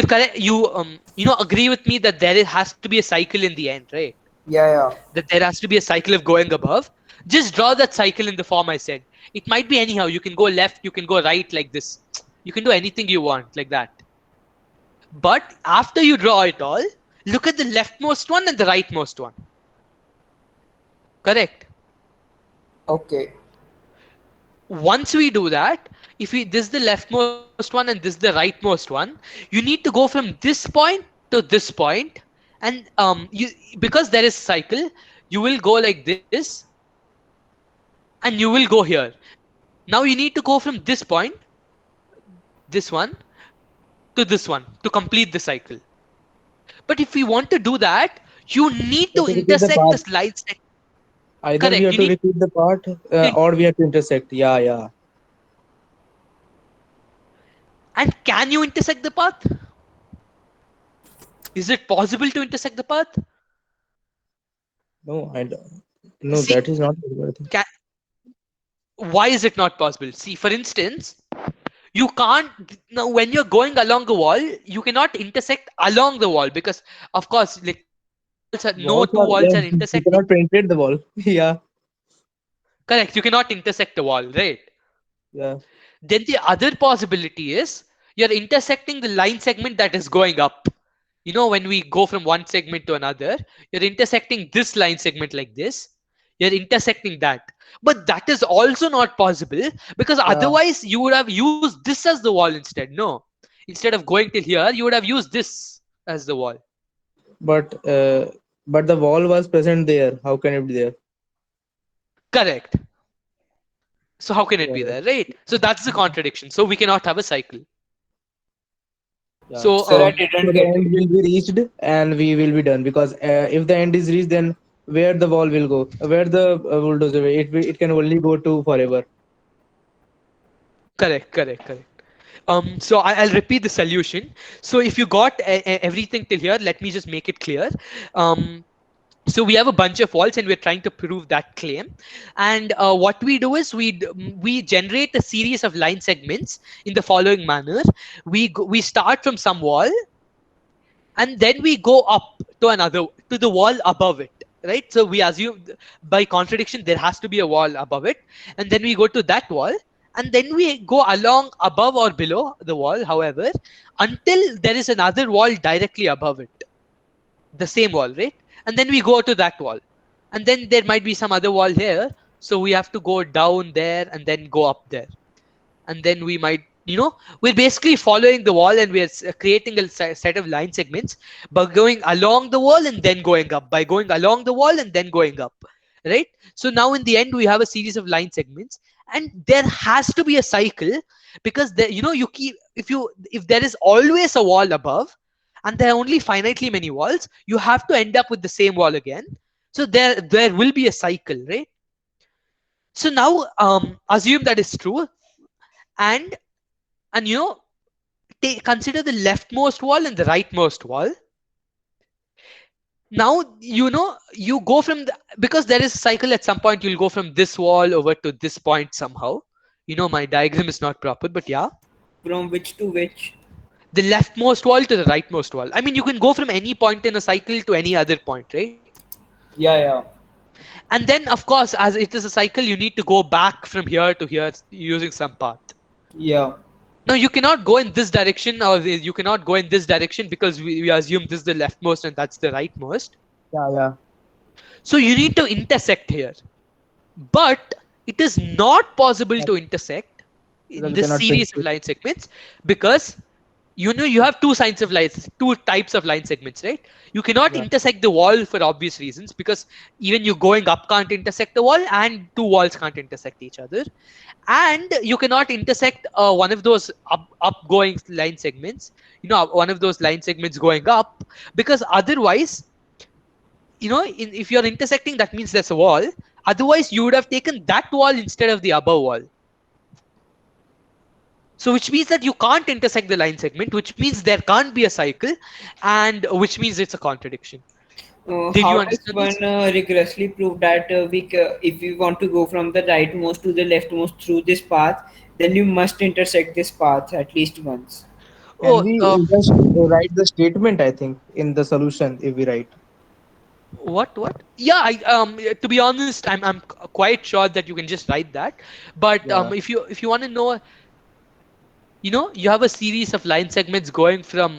correct. You agree with me that has to be a cycle in the end, right? yeah. That there has to be a cycle of going above. Just draw that cycle in the form I said. It might be anyhow. You can go left, you can go right, like this. You can do anything you want, like that. But after you draw it all, look at the leftmost one and the rightmost one. Correct. Okay. Once we do that, if this is the leftmost one and this is the rightmost one, you need to go from this point to this point, and because there is cycle, you will go like this, and you will go here. Now you need to go from this point, this one, to this one to complete the cycle. But if we want to do that, you need We to have to repeat the intersect path. this line segment. Either we Correct. have You to need repeat the part to, or we have to intersect. Yeah. and can you intersect the path? Is it possible to intersect the path? No, I don't. No, See, that is not possible, I think. why is it not possible? See, for instance, you can't, now when you're going along the wall, you cannot intersect along the wall, because of course, like, no Walls two are, walls yeah, are you intersecting. cannot penetrate the wall. Yeah. Correct. You cannot intersect the wall, right? Yeah. Then the other possibility is you're intersecting the line segment that is going up. When we go from one segment to another, you're intersecting this line segment like this. You're intersecting that. But that is also not possible, because Yeah. otherwise you would have used this as the wall instead. No. Instead of going till here, you would have used this as the wall. But the wall was present there. How can it be there? Correct. So how can it be Yeah. there, right? So that's the contradiction. So we cannot have a cycle. Yeah. So Sir, I So didn't the get end it. will be reached and we will be done, because if the end is reached, then where the wall will go, where the bulldozer, it can only go to forever. correct. So I'll repeat the solution. So if you got everything till here, let me just make it clear. So we have a bunch of walls and we're trying to prove that claim. And what we do is we generate a series of line segments in the following manner. We start from some wall, and then we go up to the wall above it, right? So we assume by contradiction there has to be a wall above it, and then we go to that wall, and then we go along above or below the wall, however, until there is another wall directly above it, the same wall, right? And then we go to that wall, and then there might be some other wall here, so we have to go down there and then go up there, and then we might, we're basically following the wall, and we're creating a set of line segments by going along the wall and then going up, by going along the wall and then going up, right? So now in the end we have a series of line segments, and there has to be a cycle, because there, you keep, if there is always a wall above and there are only finitely many walls, you have to end up with the same wall again. So there will be a cycle, right? So now assume that is true, and consider the leftmost wall and the rightmost wall. Now you go from because there is a cycle, at some point you'll go from this wall over to this point somehow. My diagram is not proper, but yeah, From which to which? the leftmost wall to the rightmost wall. I mean, you can go from any point in a cycle to any other point, right? Yeah. And then of course, as it is a cycle, you need to go back from here to here using some path. Yeah. Now you cannot go in this direction, or you cannot go in this direction because we assume this is the leftmost and that's the rightmost. Yeah, yeah. So you need to intersect here. But it is not possible to intersect Because in we this cannot finish series of it. line segments because you have two types of line segments, right? You cannot Yeah. intersect the wall for obvious reasons because even you going up can't intersect the wall and two walls can't intersect each other, and you cannot intersect one of those upgoing line segments, one of those line segments going up, because otherwise, if you're intersecting, that means there's a wall. Otherwise you would have taken that wall instead of the upper wall. So which means that you can't intersect the line segment, which means there can't be a cycle, and which means it's a contradiction. Did How you does understand one this? rigorously prove that if we want to go from the rightmost to the leftmost through this path, then you must intersect this path at least once? Can Oh, we just write the statement, I think, in the solution if we write? what? Yeah, to be honest, I'm quite sure that you can just write that. But Yeah. if you want to know, you have a series of line segments going from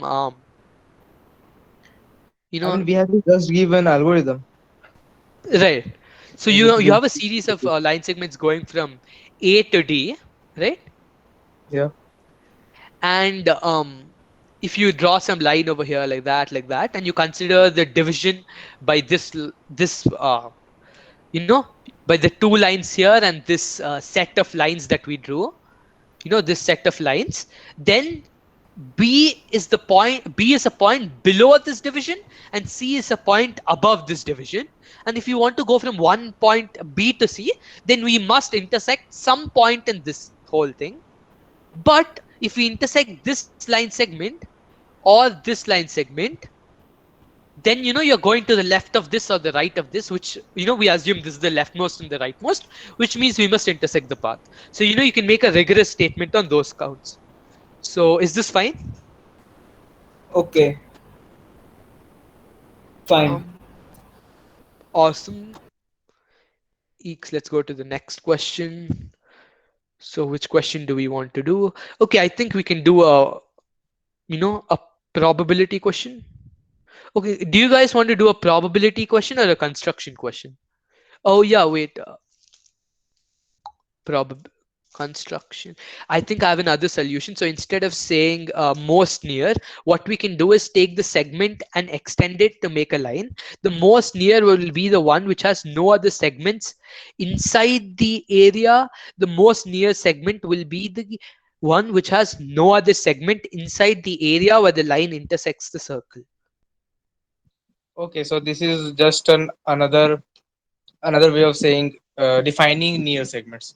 you I know mean, we have to just give an algorithm right. So which you will. have a series of line segments going from A to D, right? Yeah. And if you draw some line over here like that, and you consider the division by this you know by the two lines here and this set of lines that we drew, this set of lines, then B is a point below this division, and C is a point above this division. And if you want to go from one point B to C, then we must intersect some point in this whole thing. But if we intersect this line segment or this line segment, then you're going to the left of this or the right of this, which we assume this is the leftmost and the rightmost, which means we must intersect the path. So you can make a rigorous statement on those counts. So is this fine? Okay, fine. um Awesome. Eeks, let's go to the next question. So which question do we want to do? Okay, I think we can do a probability question. Okay, do you guys want to do a probability question or a construction question? Oh yeah, wait. Probab construction. I think I have another solution. So instead of saying most near, what we can do is take the segment and extend it to make a line. The most near will be the one which has no other segments inside the area. The most near segment will be the one which has no other segment inside the area where the line intersects the circle. Okay, so this is just another way of saying defining near segments.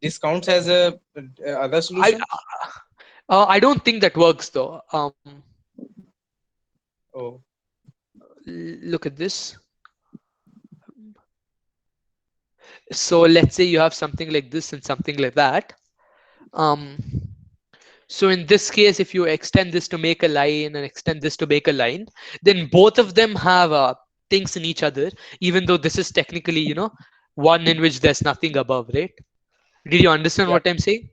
This counts as a other I solution. I don't think that works though. Oh, Look at this. So let's say you have something like this and something like that. Um, so in this case, if you extend this to make a line and extend this to make a line, then both of them have things in each other, even though this is technically, one in which there's nothing above, right? Did you understand yeah. what I'm saying?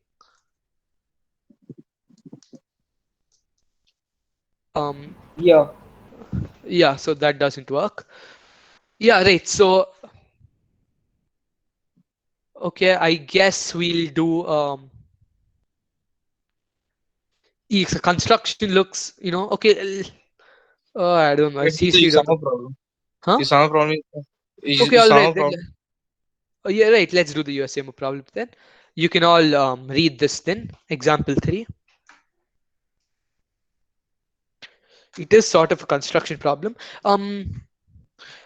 Um, Yeah. yeah, so that doesn't work. Yeah, right. So, okay, I guess we'll do construction looks, okay. I don't know. I Let's do the seriously don't know. Usama problem. Huh? Usama problem is Okay, all right. Usama Then, problem. oh, yeah, right. Let's do the USAMO problem then. You can all read this then. Example 3. It is sort of a construction problem.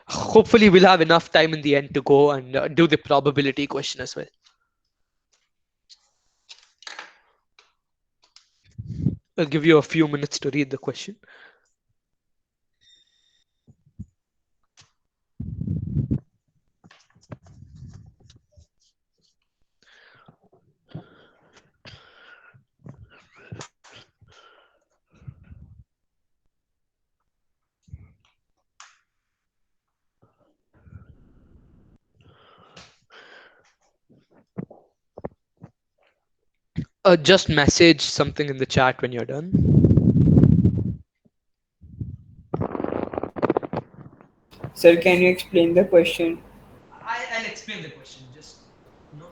Hopefully, we'll have enough time in the end to go and do the probability question as well. I'll give you a few minutes to read the question. Just message something in the chat when you're done. Sir, can you explain the question? I'll explain the question. Just you know,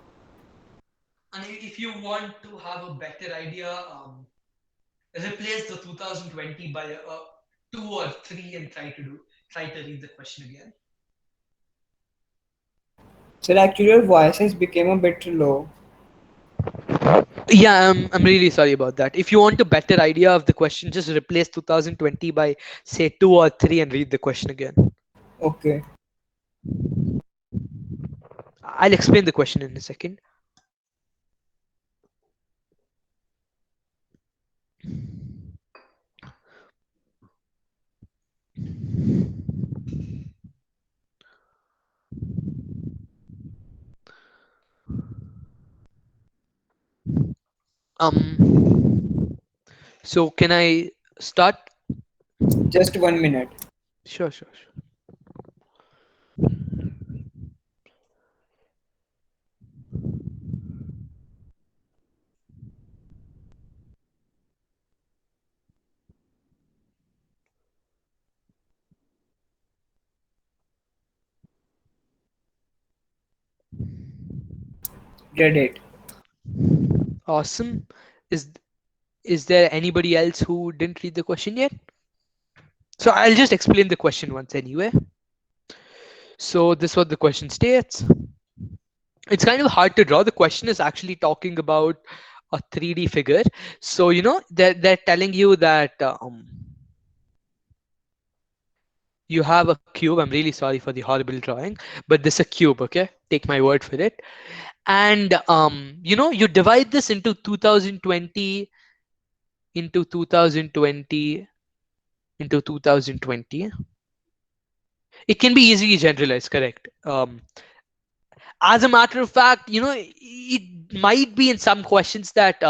and if you want to have a better idea, replace the 2020 by a 2 or 3 and try to read the question again. Sir, actually your voice has become a bit low. Yeah, I'm really sorry about that. If you want a better idea of the question, just replace 2020 by say 2 or 3 and read the question again. Okay. I'll explain the question in a second. So can I start? Just 1 minute. Sure, sure, sure. Read it. Awesome. Is is there anybody else who didn't read the question yet? So I'll just explain the question once anyway. So this is what the question states. It's kind of hard to draw. The question is actually talking about a 3D figure. So they're telling you that you have a cube. I'm really sorry for the horrible drawing, but this is a cube. Okay, take my word for it. And you divide this into 2020 into 2020 into 2020. It can be easily generalized, correct? As a matter of fact, it might be in some questions that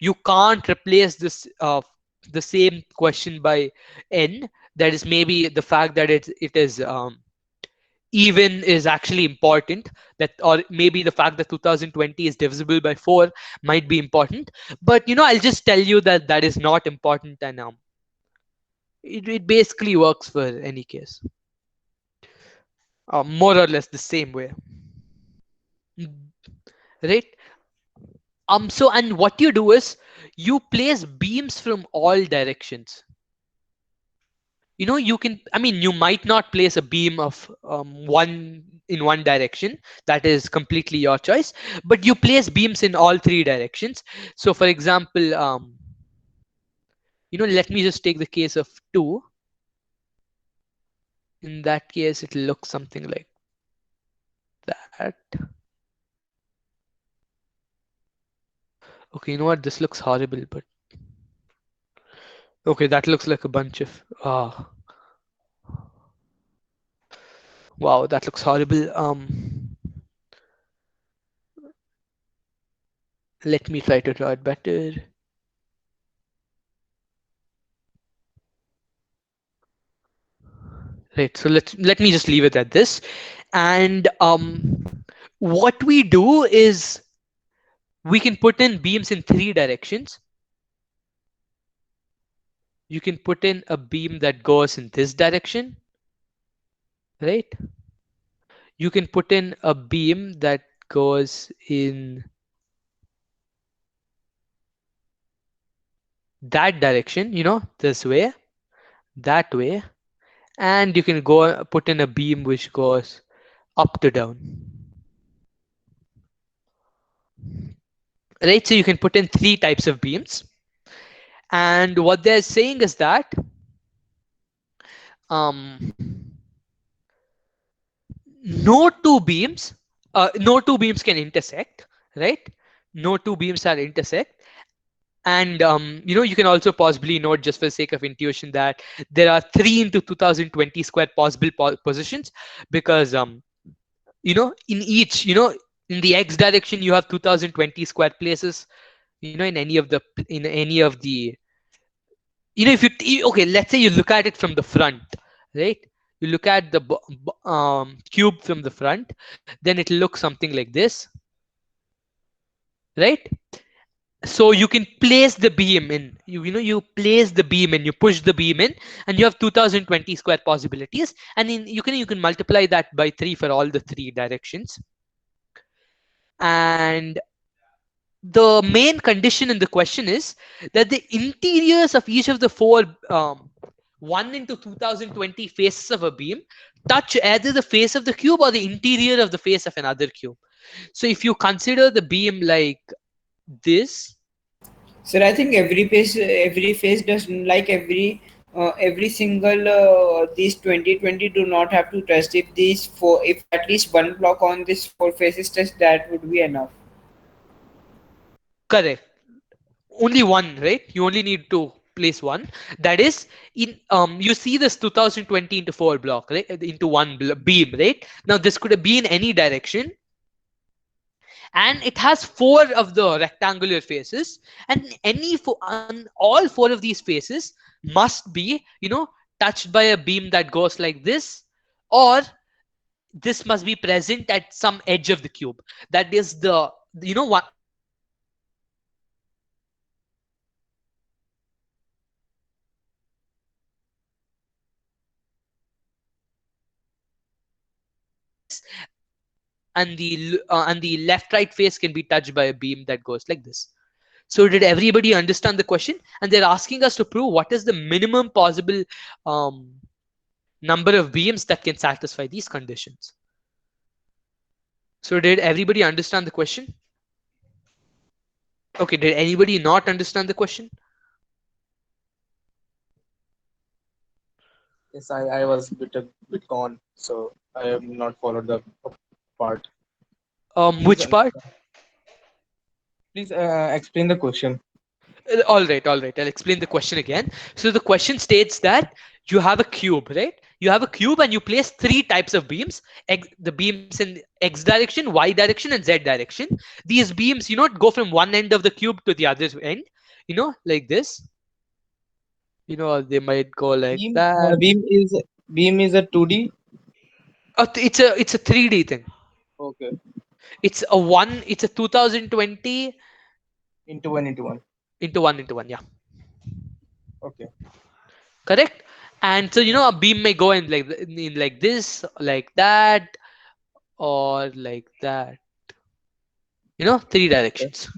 you can't replace this the same question by n. That is maybe the fact that it is even is actually important, that, or maybe the fact that 2020 is divisible by 4 might be important, but I'll just tell you that that is not important, and it basically works for any case, more or less the same way, right? So, and what you do is you place beams from all directions. You can, I mean, you might not place a beam of one in one direction. That is completely your choice, but you place beams in all 3 directions. So for example, let me just take the case of 2. In that case, it looks something like that. Okay, you know what, this looks horrible, but okay, that looks like a bunch of wow, that looks horrible. Let me try to draw it better. Right, so let me just leave it at this. And what we do is we can put in beams in 3 directions. You can put in a beam that goes in this direction, right? You can put in a beam that goes in that direction, this way, that way, and you can go put in a beam which goes up to down, right? So you can put in 3 types of beams, and what they're saying is that um, no two beams can intersect, right? No two beams are intersect. And you can also possibly note, just for the sake of intuition, that there are 3 into 2020 square possible positions, because in each, in the x direction you have 2020 square places, in any of the, if okay, let's say you look at it from the front, right? You look at the cube from the front, then it'll look something like this, right? So you can place the beam in. You place the beam in. You push the beam in, and you have 2020 square possibilities. And you can multiply that by 3 for all the 3 directions. And the main condition in the question is that the interiors of each of the 4 1 into 2020 faces of a beam touch either the face of the cube or the interior of the face of another cube. So if you consider the beam like this, Sir, I think every face does like every single these 2020 do not have to test. If these four, if at least one block on this four faces test, that would be enough. correct, only one, right? You only need to place one. That is, in you see this 2020 into 4 block, right? Into one beam, right? Now this could be in any direction, and it has 4 of the rectangular faces, and all 4 of these faces must be touched by a beam that goes like this, or this must be present at some edge of the cube. That is the one. And the left right face can be touched by a beam that goes like this. So did everybody understand the question? And they're asking us to prove what is the minimum possible number of beams that can satisfy these conditions. So did everybody understand the question? Okay, did anybody not understand the question? Yes, I was a bit gone, so I have not followed the part. Please, Which part? please explain the question. All right, all right. I'll explain the question again. So the question states that you have a cube, right? You have a cube and you place 3 types of beams. The beams in X direction, Y direction, and Z direction. These beams, go from one end of the cube to the other end, like this. They might go like Beam, that. beam is a 2D. It's a 3D thing. Okay, It's a 2020 into one. into 1 into 1. Yeah, Okay. correct. And so a beam may go in like this, like that, or like that. 3 Okay. directions,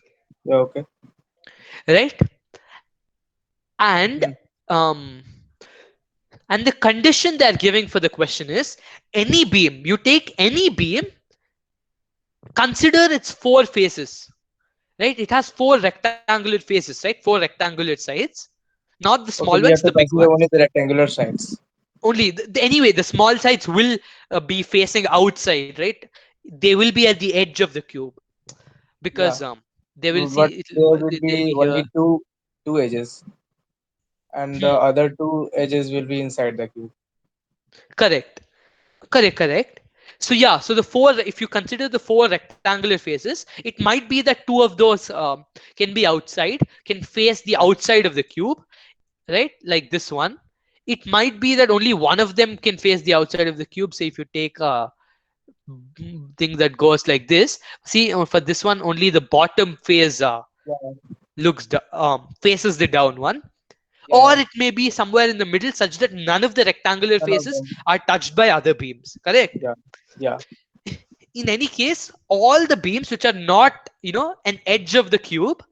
Yeah. Okay. right? And Hmm. um and the condition they're giving for the question is any beam. You take any beam, consider its 4 faces, right? It has 4 rectangular faces, right? 4 rectangular sides, not the small Okay, ones, we the have to big consider ones. only the rectangular sides. Only anyway, the small sides will be facing outside, right? They will be at the edge of the cube, Yeah, because they will but see there will they'll be be here. only two edges, and the Hmm. other two edges will be inside the cube. Correct, correct. So yeah, so if you consider the 4 rectangular faces, it might be that 2 of those can be outside, can face the outside of the cube, right? Like this one. It might be that only one of them can face the outside of the cube. So if you take a thing that goes like this, see, for this one, only the bottom face Yeah, faces the down one. yeah, Or yeah. it may be somewhere in the middle, such that none of the rectangular None of faces them. are touched by other beams. Correct. Yeah, yeah, In any case, all the beams which are not an edge of the cube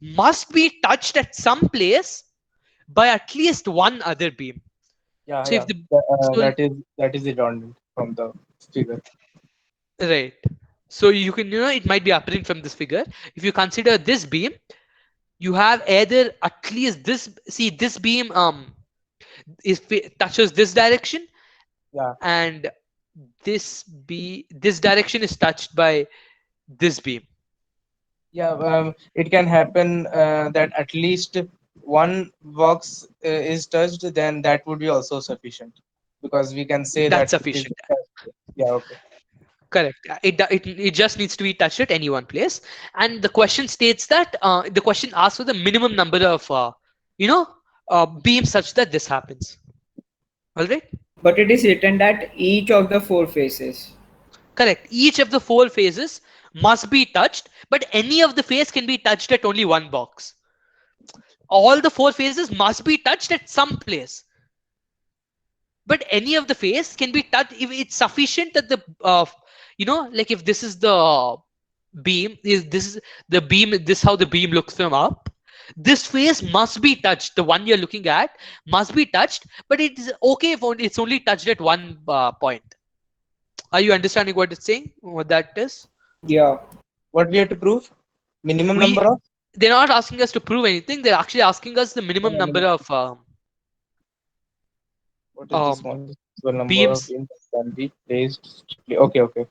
must be touched at some place by at least one other beam. yeah, So if yeah. the so That is redundant from the figure. right, so you can it might be apparent from this figure. If you consider this beam, you have either at least this. See, this beam touches this direction, Yeah, and this direction is touched by this beam. yeah. It can happen that at least one box is touched, then that would be also sufficient, because we can say That's that it is sufficient. touched. Yeah. Okay. Correct. It just needs to be touched at any one place. And the question states that the question asks for the minimum number of you know beams such that this happens. All right. But it is written that each of the four faces. Correct. Each of the 4 phases must be touched, but any of the face can be touched at only one box. All the four faces must be touched at some place, but any of the face can be touched if it's sufficient that the like if this is the beam, is this is the beam, this is how the beam looks from up, this face must be touched, the one you're looking at must be touched, but it is okay if it's only touched at one point. Are you understanding what it's saying, what that is? Yeah. What we have to prove? Minimum we number of They're not asking us to prove anything, they're actually asking us the minimum number of what is the um, smallest possible number of beams. beams that can be placed strictly? Okay, okay.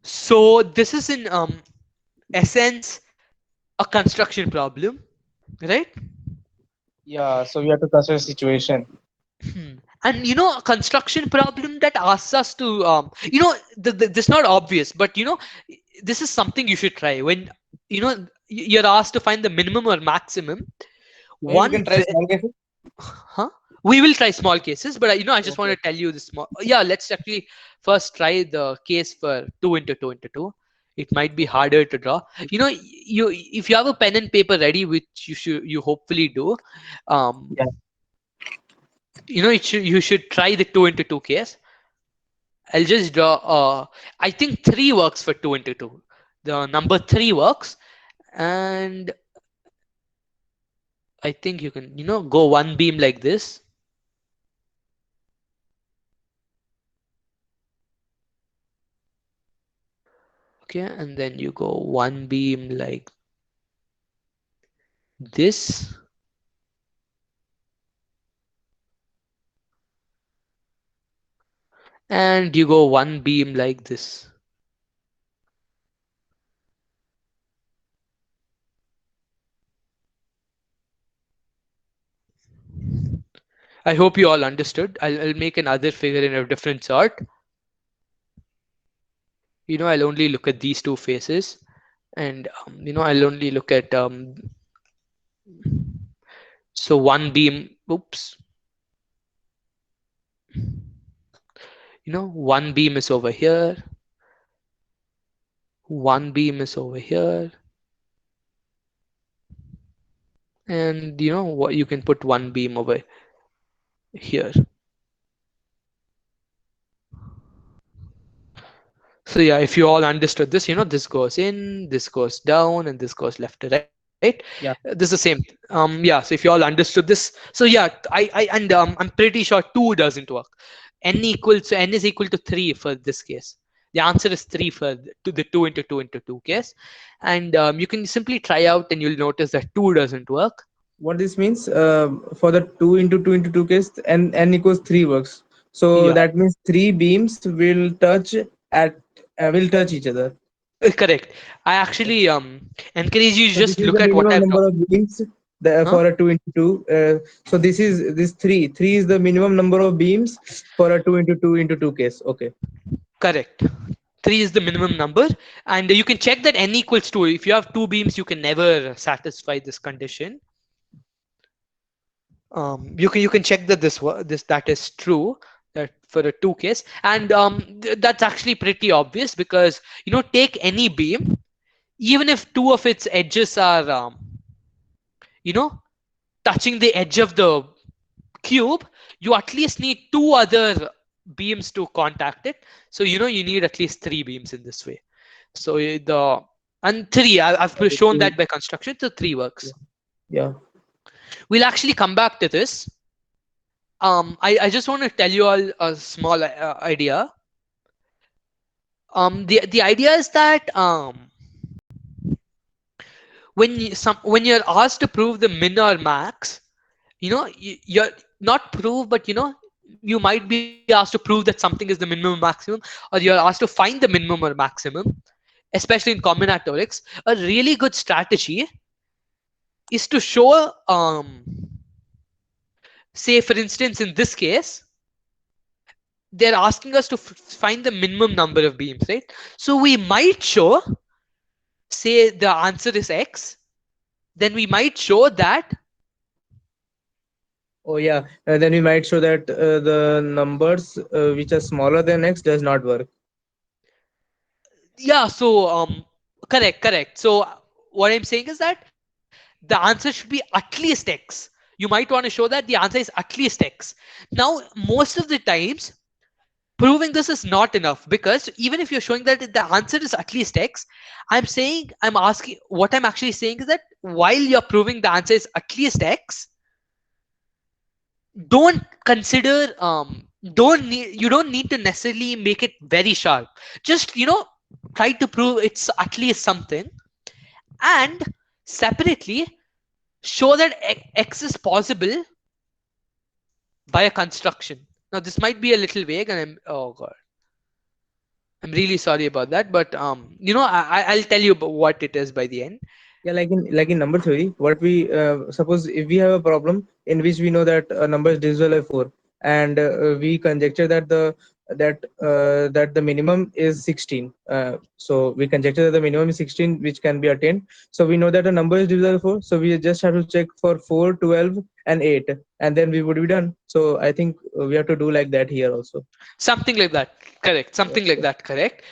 So this is in essence a construction problem, right? Yeah, so we have to consider situation. And a construction problem that asks us to this is not obvious, but this is something you should try when you're asked to find the minimum or maximum. Maybe we One can try small cases. Huh? We will try small cases, but I just want Okay. to tell you the small. Yeah, let's actually first try the case for 2 into 2 into 2. It might be harder to draw. You if you have a pen and paper ready, which you hopefully do, um, Yeah. you should try the 2 into 2 case. I'll just draw. I think 3 works for 2 into 2. The number 3 works, and I think you can go one beam like this. Okay, and then you go one beam like this, and you go one beam like this. I hope you all understood. I'll make another figure in a different sort. I'll only look at these two faces, and I'll only look at so one beam. Oops. One beam is over here. One beam is over here, and what you can put one beam over here. So yeah, if you all understood this, this goes in, this goes down, and this goes left to right. Yeah. This is the same. Yeah. So if you all understood this, so yeah, I'm pretty sure 2 doesn't work. N is equal to 3 for this case. The answer is 3 for the 2 into 2 into 2 case, and you can simply try out, and you'll notice that 2 doesn't work. What this means for the 2 into 2 into 2 case, n equals 3 works. So Yeah, that means 3 beams will touch each other. correct. I actually encourage you to So this just is look the at what minimum I've done. number of beams Huh? for a 2 into 2. So this 3. 3 is the minimum number of beams for a 2 into 2 into 2 case. Okay. Correct. 3 is the minimum number, and you can check that n equals 2. If you have 2 beams, you can never satisfy this condition. You can check that this that is true, that for a 2 case, and that's actually pretty obvious, because take any beam, even if 2 of its edges are you know touching the edge of the cube, you at least need 2 other beams to contact it. So you need at least 3 beams in this way. So the and 3, I've Okay, shown three. that by construction, so 3 works. Yeah. We'll actually come back to this. I just want to tell you all a small idea. The idea is that when you're asked to prove the min or max, you're not prove, but you might be asked to prove that something is the minimum or maximum, or you're asked to find the minimum or maximum, especially in combinatorics. A really good strategy is to show, say for instance, in this case, they're asking us to find the minimum number of beams, right? So we might show, say the answer is x, then we might show that Oh yeah. Then we might show that the numbers which are smaller than x does not work. Yeah, so correct. So what I'm saying is that the answer should be at least X. You might want to show that the answer is at least X. Now, most of the times, proving this is not enough, because even if you're showing that the answer is at least X, I'm asking, what I'm actually saying is that while you're proving the answer is at least X, don't consider you don't need to necessarily make it very sharp. Just try to prove it's at least something, and separately show that X is possible by a construction. Now this might be a little vague, and oh god, I'm really sorry about that, but I'll tell you about what it is by the end. Yeah, like in number theory, what we suppose if we have a problem in which we know that a number is divisible by 4, and we conjecture that the minimum is 16. So we conjecture that the minimum is 16, which can be attained. So we know that a number is divisible by 4. So we just have to check for 4, 12, and 8, and then we would be done. So I think we have to do like that here also. Something like that, correct. Yeah. Something like that, correct.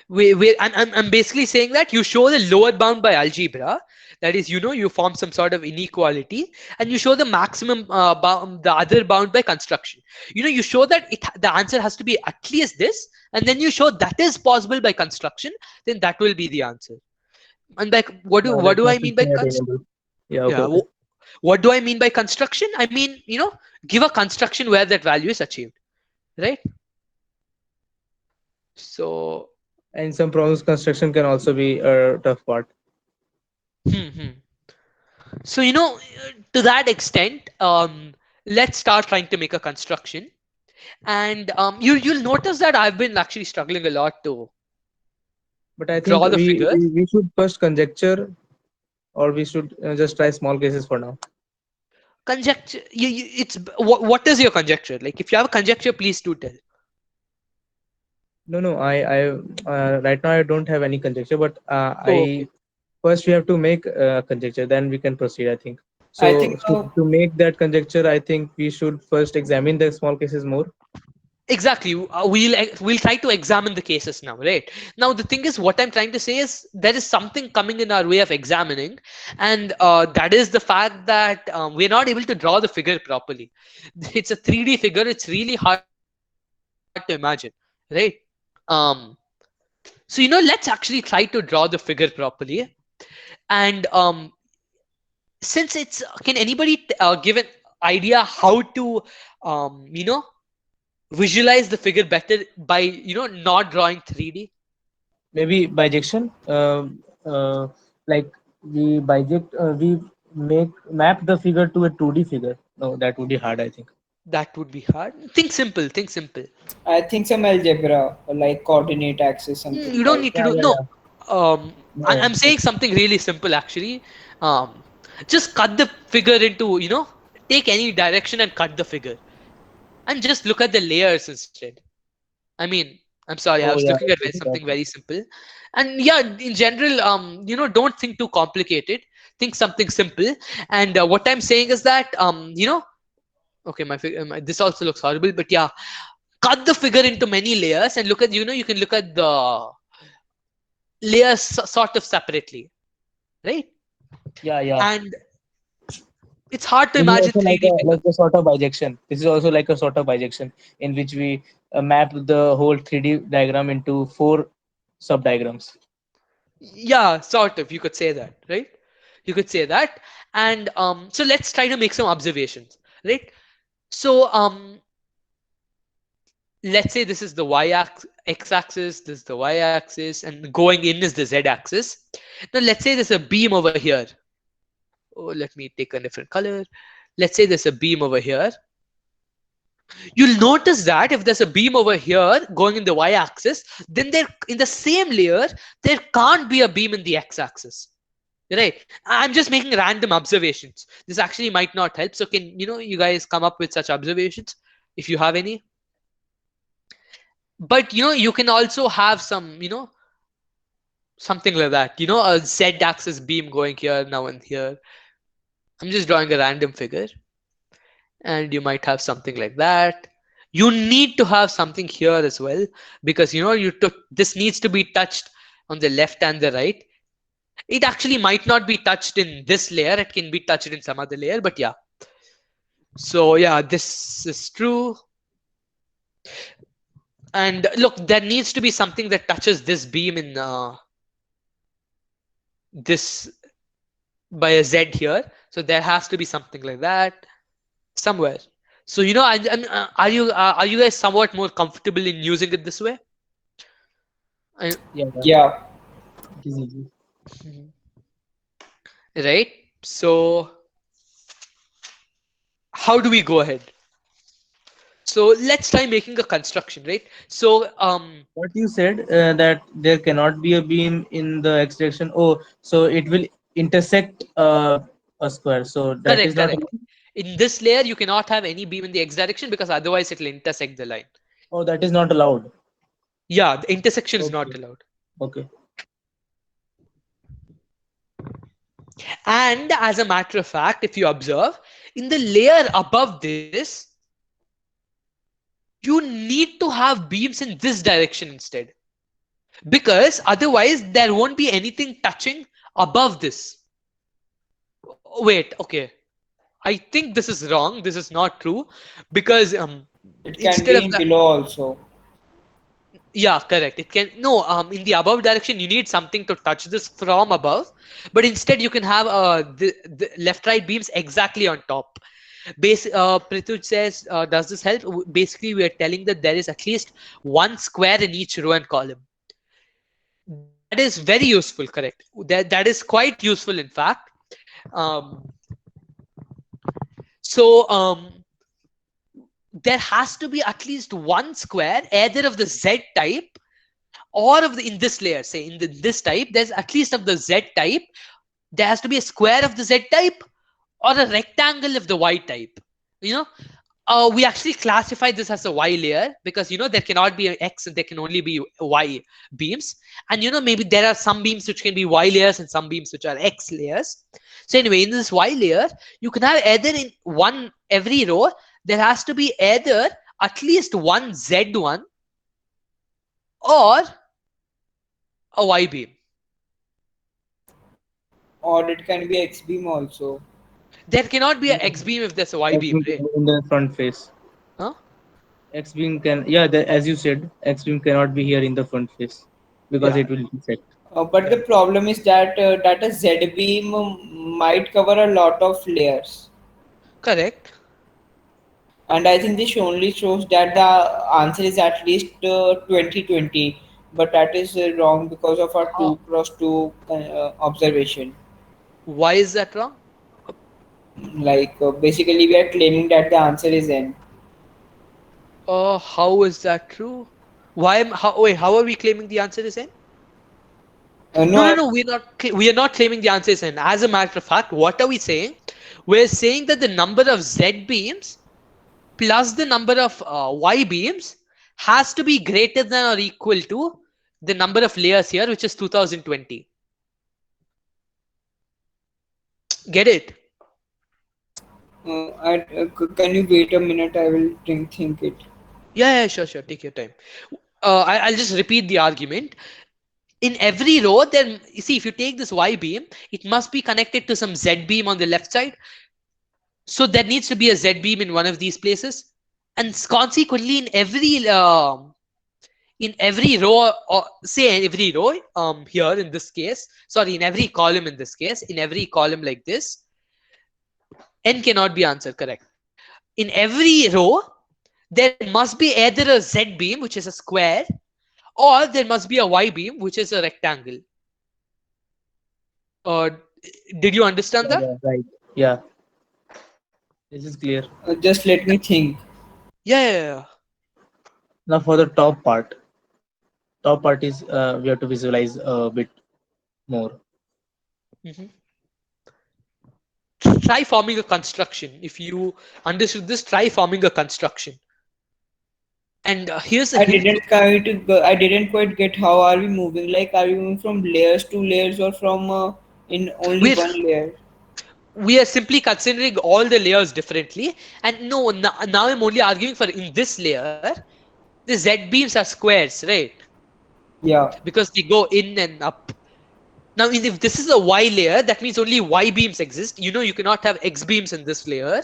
I'm basically saying that you show the lower bound by algebra. That is, you form some sort of inequality, and you show the maximum bound, the other bound by construction. You show that the answer has to be at least this, and then you show that is possible by construction. Then that will be the answer. And like, what That do I mean by construction attainable. Yeah. Okay. yeah? Okay. What do I mean by construction? I mean, give a construction where that value is achieved, right? So. And some problems construction can also be a tough part. Hmm. So, to that extent, let's start trying to make a construction. And you'll notice that I've been actually struggling a lot to But I think draw the we figures. we, we should first conjecture, or we should just try small cases for now. Conjecture, it's what is your conjecture? Like, if you have a conjecture, please do tell. No, no, I right now I don't have any conjecture, but Oh, okay. I first we have to make a conjecture, then we can proceed, I think. I So think to make that conjecture, I think we should first examine the small cases more. Exactly. We'll try to examine the cases now, right? Now the thing is, what I'm trying to say is there is something coming in our way of examining, and that is the fact that we're not able to draw the figure properly. It's a 3D figure. It's really hard to imagine, right? Um, so let's actually try to draw the figure properly, and since can anybody give an idea how to um, you know visualize the figure better by not drawing 3D? Maybe bijection, like we make map the figure to a 2D figure. No, that would be hard, I think. That would be hard. Think simple. I think some algebra like coordinate axis something You don't like. need to Yeah, do, yeah, no. yeah. I'm No. saying something really simple actually. um just cut the figure into, take any direction and cut the figure, and just look at the layers instead. I mean, I'm sorry, I Oh, was yeah. looking at Okay, something okay. very simple. And yeah, in general, don't think too complicated. Think something simple. And what I'm saying is that, okay, this also looks horrible, but yeah, cut the figure into many layers and look at, you can look at the layers sort of separately, right? Yeah, yeah. And it's hard to This is imagine also 3D figure. like a sort of bijection. This is also like a sort of bijection in which we map the whole 3D diagram into four sub diagrams. Yeah, sort of. You could say that, right? You could say that. And so let's try to make some observations, right? So let's say this is the x-axis, this is the y-axis, and going in is the z-axis. Now let's say there's a beam over here. Oh, let me take a different color. Let's say there's a beam over here. You'll notice that if there's a beam over here going in the y-axis, then there in the same layer there can't be a beam in the x-axis. Right. I'm just making random observations. This actually might not help. So can you guys come up with such observations if you have any? But you can also have some, something like that. A z-axis beam going here now and here. I'm just drawing a random figure, and you might have something like that. You need to have something here as well, because this needs to be touched on the left and the right. It actually might not be touched in this layer. It can be touched in some other layer, but yeah. So yeah, this is true. And look, there needs to be something that touches this beam in this by a Z here. So there has to be something like that somewhere. So are you guys somewhat more comfortable in using it this way? Yeah, Yeah. it is easy. Right. So how do we go ahead? So let's try making a construction, right? So What you said that there cannot be a beam in the x direction. Oh, so it will intersect a square. So that is correct, not. correct. In this layer, you cannot have any beam in the x direction because otherwise it will intersect the line. Oh, that is not allowed. Yeah, the intersection is not Okay. allowed. Okay. And as a matter of fact, if you observe, in the layer above this, you need to have beams in this direction instead. Because otherwise, there won't be anything touching above this. Wait, okay. I think this is wrong. This is not true. Because It can instead be of in that, below also. yeah, correct. It can no in the above direction you need something to touch this from above, but instead you can have the left right beams exactly on top. Prituj says, does this help? Basically, we are telling that there is at least one square in each row and column. That is very useful, correct? That is quite useful, in fact. Um, so there has to be at least one square, either of the Z type or of the in this layer. Say in this type, there's at least of the Z type. There has to be a square of the Z type or a rectangle of the Y type. You know, we actually classify this as a Y layer because there cannot be an X and there can only be Y beams. And maybe there are some beams which can be Y layers and some beams which are X layers. So anyway, in this Y layer, you can have either in every row, there has to be either at least one Z1 or a Y beam. Or it can be X beam also. There cannot be an X beam if there's a Y X beam, beam right? can be in the front face. Huh? X beam can, yeah, as you said, X beam cannot be here in the front face because Yeah, it will intersect. But the problem is that a Z beam might cover a lot of layers. correct. And I think this only shows that the answer is at least 2020, but that is wrong because of our How, 2 cross 2 observation. why is that wrong? Like basically, we are claiming that the answer is N. How is that true? How are we claiming the answer is N? No, No, no, no. We are not claiming the answer is N. As a matter of fact, what are we saying? We're saying that the number of Z beams plus the number of Y beams has to be greater than or equal to the number of layers here, which is 2020. Get it? can you wait a minute? I will think it. Yeah, sure. Take your time. I'll just repeat the argument. In every row, then you see, if you take this Y beam, it must be connected to some Z beam on the left side. So there needs to be a Z beam in one of these places, and consequently, in every row, or say in every row, here in this case, sorry, in every column in this case, in every column like this, N cannot be answered correct. In every row, there must be either a Z beam, which is a square, or there must be a Y beam, which is a rectangle. Uh, did you understand Yeah, that? yeah, right. Yeah, this is clear. Just let me think. Yeah. Now for the top part is we have to visualize a bit more. Mhm. Try forming a construction. If you understood this, try forming a construction. And here's the hint. I didn't quite get how are we moving. Like, are we moving from layers to layers or from in only We're one layer? we are simply considering all the layers differently. And no, now I'm only arguing for in this layer, the Z beams are squares, right? Yeah. because they go in and up. Now, if this is a Y layer, that means only Y beams exist. You cannot have X beams in this layer.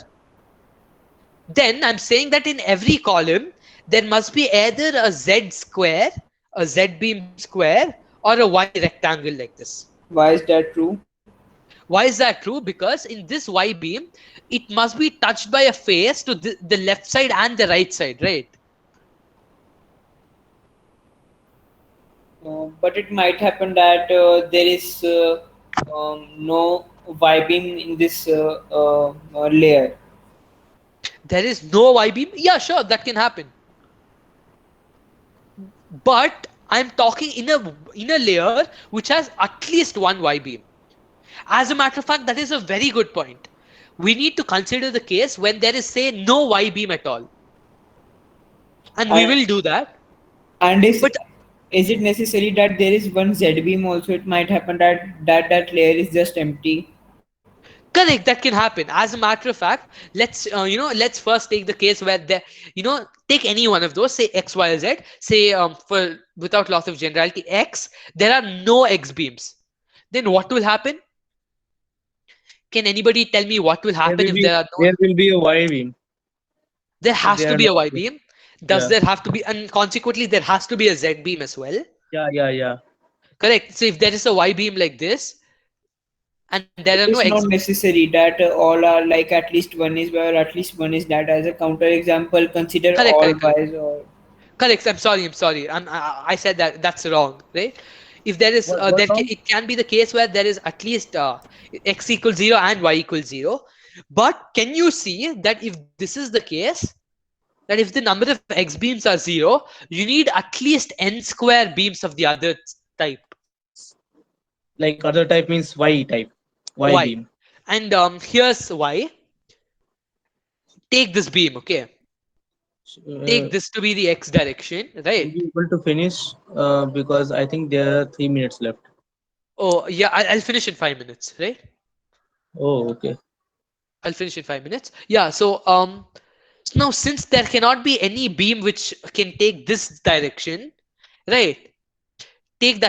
Then I'm saying that in every column, there must be either a Z square, a Z beam square, or a Y rectangle like this. Why is that true? Why is that true? Because in this Y beam, it must be touched by a face to the left side and the right side, right? But it might happen that there is no Y beam in this layer. There is no Y beam. Yeah, sure, that can happen. But I'm talking in a layer which has at least one Y beam. As a matter of fact, that is a very good point. We need to consider the case when there is, say, no Y beam at all. And we And will do that. and But is it necessary that there is one Z beam also? It might happen that layer is just empty. correct, that can happen. As a matter of fact, let's first take the case where take any one of those, say X, Y, or Z. Say for without loss of generality, X, there are no X beams. Then what will happen? Can anybody tell me what will There happen will if be there are no? there will be a Y beam There if has there to are be no a Y beam. beam. Does Yeah, there have to be, and consequently there has to be a Z beam as well? yeah. Correct. So if there is a Y beam like this and there are It no is X not beams, necessary that all are like at least one is Y or at least one is that. As a counter example, consider correct, all correct, correct. Y's or Correct. I'm sorry. I said that's wrong, right? If there is, What wrong? it can be the case where there is at least X equals 0 and Y equals 0. But can you see that if this is the case, that if the number of X beams are 0, you need at least N square beams of the other type, Like other type means Y type, Y Y. beam. And here's Y. Take this beam, okay? Take Uh, this to be the X direction, will right? be able to finish because I think there are 3 minutes left. Oh, yeah, I'll finish in 5 minutes, right? Oh, okay. I'll finish in 5 minutes. Yeah, so now since there cannot be any beam which can take this direction, right? Take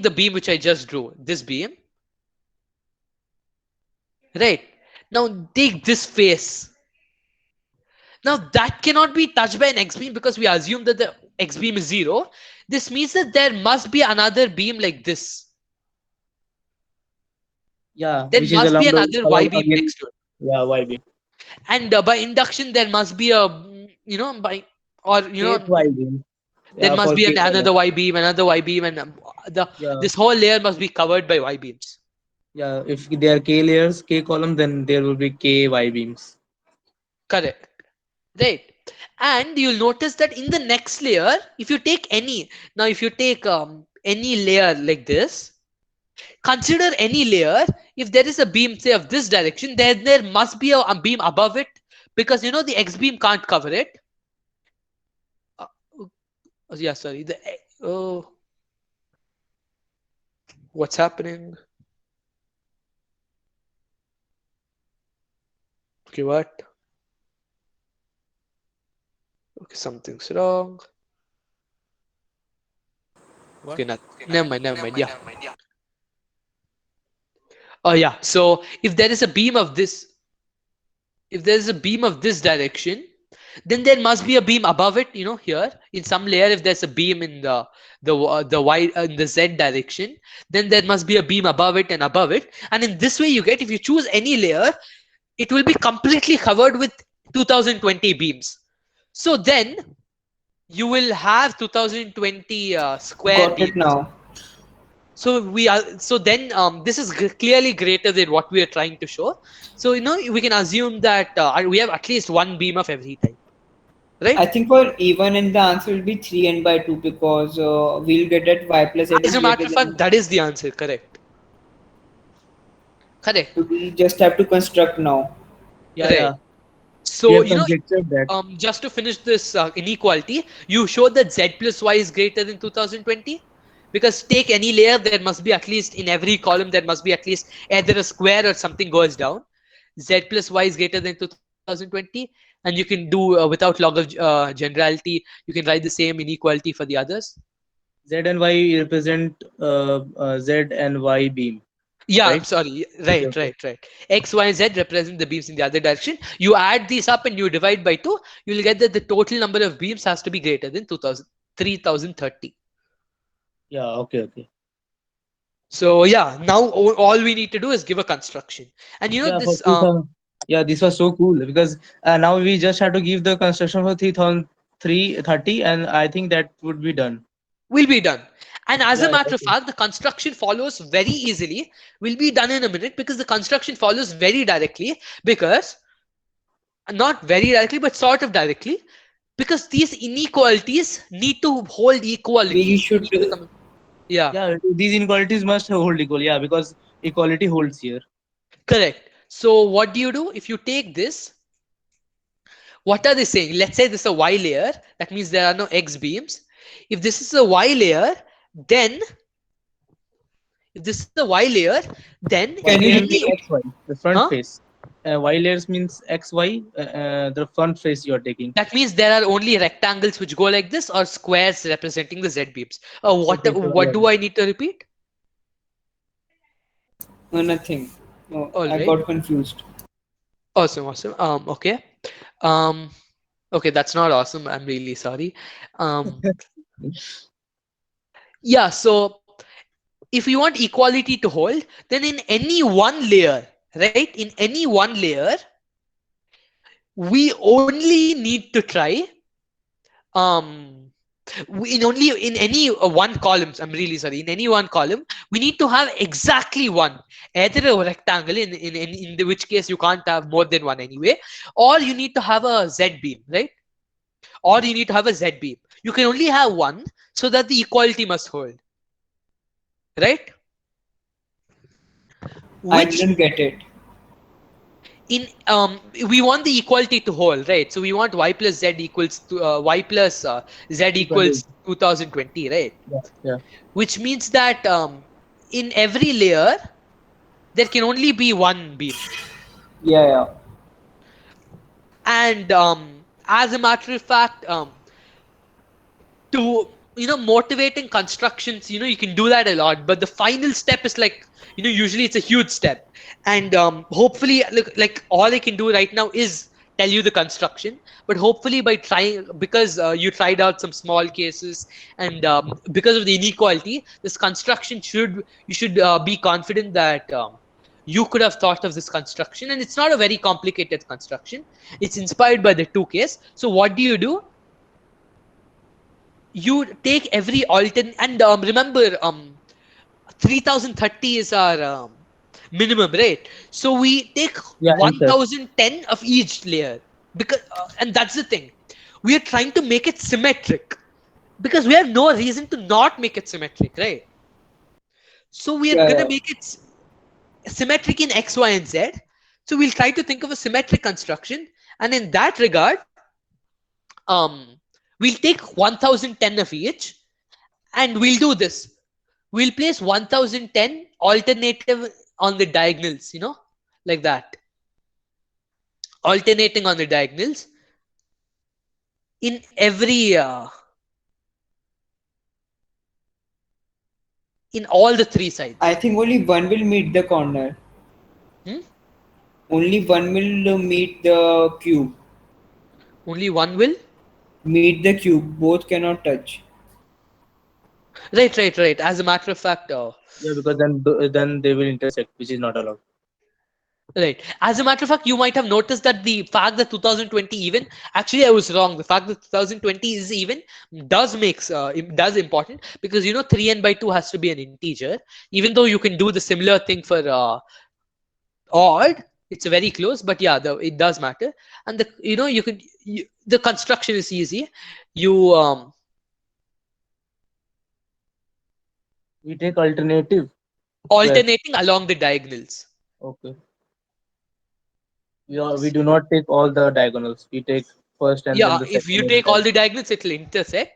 the beam which I just drew, this beam, right? Now take this face. Now that cannot be touched by an X beam because we assume that the X beam is 0. This means that there must be another beam like this. Yeah, There which is must be allowed another Y allowed beam again. next to it. Yeah, Y beam. And by induction, there must be a, by, or, Kth Y beam. there Yeah, must for be K column. another another Y beam, and Yeah, this whole layer must be covered by Y beams. yeah. If there are K layers, K column, then there will be K Y beams. Correct. Right. And you'll notice that in the next layer, if you take if you take any layer like this, consider any layer. If there is a beam, say of this direction, then there must be a beam above it, because the X beam can't cover it. Uh, yeah, sorry. Oh, what's happening? Okay, what? Okay, something's wrong. Okay, not. Never mind. Never mind. Yeah. Oh, yeah. So if there is a beam of this, if there is a beam of this direction, then there must be a beam above it. Here in some layer, if there's a beam in the Y in the Z direction, then there must be a beam above it and above it. And in this way, you get, if you choose any layer, it will be completely covered with 2020 beams. So then you will have 2020 square got it beams. now. So then this is clearly greater than what we are trying to show. So we can assume that we have at least one beam of every type, I right? think for even and the answer will be 3n by 2 because we'll get that y plus z As is a matter greater of fact, than. that is the answer. Correct. Correct. So we just have to construct now. Yeah, Right. yeah. We So have conjectured that. just to finish this inequality, you showed that z plus y is greater than 2020, because take any layer, there must be at least in every column there must be at least either a square or something goes down. Z plus y is greater than 2020, and you can do without log of generality, you can write the same inequality for the others. Z and Y represent Z and Y beam, Yeah, I'm right? sorry. Okay, Right, okay. right, right. X, Y, and Z represent the beams in the other direction. You add these up and you divide by 2, you'll get that the total number of beams has to be greater than 2000, 3030. Yeah, okay, okay. So yeah, now all we need to do is give a construction. And you know Yeah, for this 2000. Yeah, this was so cool because now we just have to give the construction for 3330, and I think that would be done. will be done. And as a Yeah, matter of okay. fact, the construction follows very easily. Will be done in a minute because the construction follows very directly, because not very directly but sort of directly, because these inequalities need to hold We equality. should. Yeah, Yeah, these inequalities must hold equal. Yeah, because equality holds here. correct. So what do? If you take this, what are they saying? Let's say this is a y layer. That means there are no x beams. If this is a y layer, then if this is a y layer, then in Y Can you layer any means repeat? XY, the front huh? face. Y layers means XY, the front face you are taking. That means there are only rectangles which go like this, or squares representing the z beams. Okay, so What yeah. do I need to repeat? No, nothing. No, All I right. got confused. Awesome, awesome. Okay. Um, okay, that's not awesome. I'm really sorry. Um, yeah, so if you want equality to hold, then in any one layer, right? In any one layer, we only need to try um in only in any one columns, I'm really sorry, in any one column we need to have exactly one, either a rectangle in the which case you can't have more than one anyway, or you need to have a z beam, right? Or you need to have a z beam. You can only have one, so that the equality must hold, right? I Which didn't get it. in we want the equality to hold, right? So we want y plus z equals to y plus z equals 220. 2020, right? Yeah, yeah. Which means that in every layer there can only be one beam. Yeah, yeah. And as a matter of fact, to motivating constructions, you can do that a lot, but the final step is like, usually it's a huge step. And hopefully, look, like all I can do right now is tell you the construction, but hopefully by trying, because you tried out some small cases, and because of the inequality, this construction should you should be confident that you could have thought of this construction, and it's not a very complicated construction. It's inspired by the two case. So what do? You take every alternate, and remember, 3030 is our minimum, right? So we take Yeah, enter. 1010 of each layer, because and that's the thing, we are trying to make it symmetric, because we have no reason to not make it symmetric, right? So we are Yeah, gonna yeah. make it symmetric in x, y, and z. So we'll try to think of a symmetric construction, and in that regard, um we'll take 1010 of each, and we'll do this. We'll place 1010 alternative on the diagonals, like that, alternating on the diagonals in every in all the three I sides. think only one will meet the corner. Hmm? Only one will meet the cube. Only one will. Meet the cube. Both cannot touch. Right, right, right. As a matter of fact, Yeah, because then they will intersect, which is not allowed. right. As a matter of fact, you might have noticed that the fact that 2020 even, actually I was wrong. The fact that 2020 is even does important, because 3n by 2 has to be an integer, even though you can do the similar thing for odd. It's very close, but yeah, it does matter. And the construction is easy. You We take alternative squares. alternating along the diagonals. Okay. We do not take all the diagonals. We take first and then Yeah, the if second you and take all then. the diagonals, it will intersect.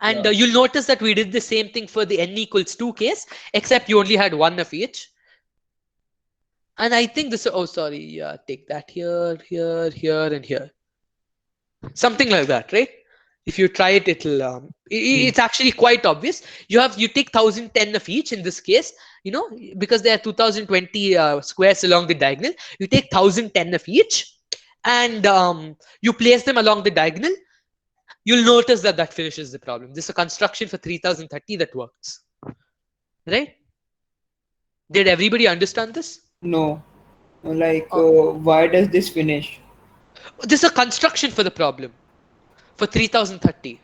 And Yeah. you'll notice that we did the same thing for the n equals 2 case, except you only had one of each. And I think this, oh, sorry, yeah, take that here, here, here, and here. Something like that, right? If you try it, it'll it's actually quite obvious. You take 1010 of each in this case, because there are 2020 squares along the diagonal. You take 1010 of each, and you place them along the diagonal. You'll notice that finishes the problem. This is a construction for 3030 that works, right? Did everybody understand this? No. Like, Uh, why does this finish? This is a construction for the problem for 3030.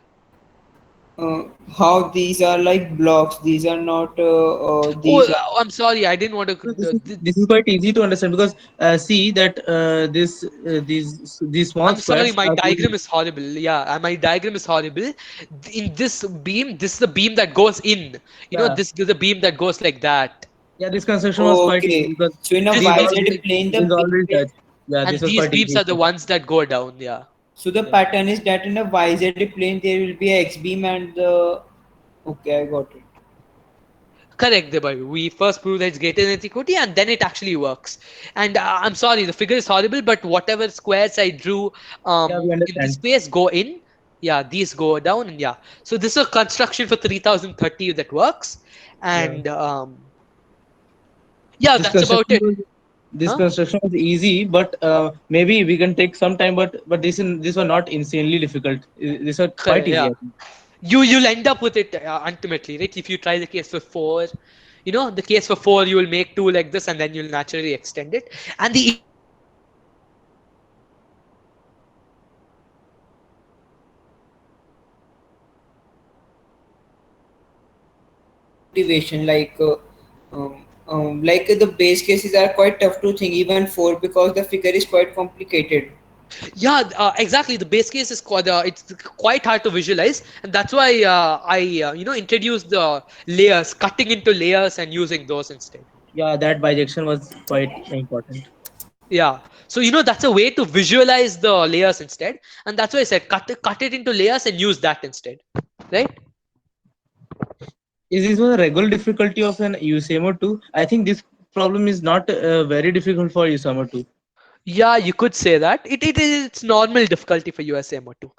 How these are like blocks? These are not. Oh, These are. I'm sorry, I didn't want to. So this is quite easy to understand because see that these small I'm sorry, squares my are diagram going. is horrible. Yeah, my diagram is horrible. In this beam, this is the beam that goes in. Yeah, This is the beam that goes like that. yeah. This construction was quite easy Okay. because So in a This these goes all YZ like, plane, the these beam already is. touch. Yeah, and this was these quite beams easy. are the ones that go down. Yeah. So the Yeah. pattern is that in a YZ plane there will be a X beam and the. Okay, I got it. Correct, Debayu. We first prove that it's greater than equity, and then it actually works. And I'm sorry, the figure is horrible, but whatever squares I drew Yeah, we in this understand. space go in. Yeah, these go down, and yeah. So this is a construction for 3030 that works, Yeah. and yeah, This that's about construction it. was this Huh? construction was easy, but maybe we can take some time. But this was not insanely difficult. These are quite Correct, easy, yeah. I think. You'll end up with it ultimately, right? If you try the case for four, the case for four, you will make two like this, and then you'll naturally extend it. And the equation for this is Motivation like the base cases are quite tough to think even for because the figure is quite complicated. yeah, exactly. The base case is quite it's quite hard to visualize, and that's why I introduced the layers, cutting into layers and using those instead. Yeah, that bijection was quite important. Yeah. So that's a way to visualize the layers instead, and that's why I said cut it into layers and use that instead, right? Is this a regular difficulty of an USAMO 2? I think this problem is not very difficult for USAMO 2. Yeah, you could say that. It's normal difficulty for USMO too,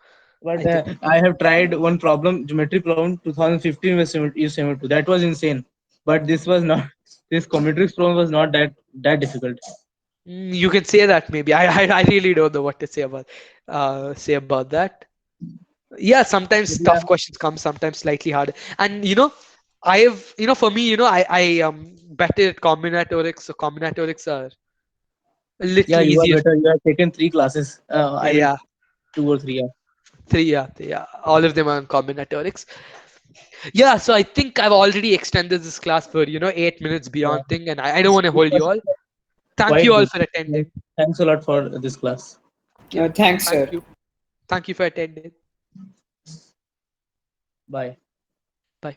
I But think. I have tried one problem, geometry problem, 2015 USAMO 2. That was insane. But this was not. This combinatorics problem was not that difficult. You can say that maybe. I really don't know what to say about that. Yeah, sometimes But yeah, tough questions come, sometimes slightly harder. And for me, I better at combinatorics. So combinatorics are a yeah, little you are easier for better. me. You have taken 3 classes. I mean, Yeah, 2 or 3. Yeah. three. Yeah, yeah. All of them are on combinatorics. Yeah, so I think I've already extended this class for 8 minutes Yeah. beyond thing, and I don't This, want to this hold you was all. Thank you quite all good. for attending. Thanks a lot for this class. Thanks, Thank sir. you. Thank you for attending. Bye. Bye.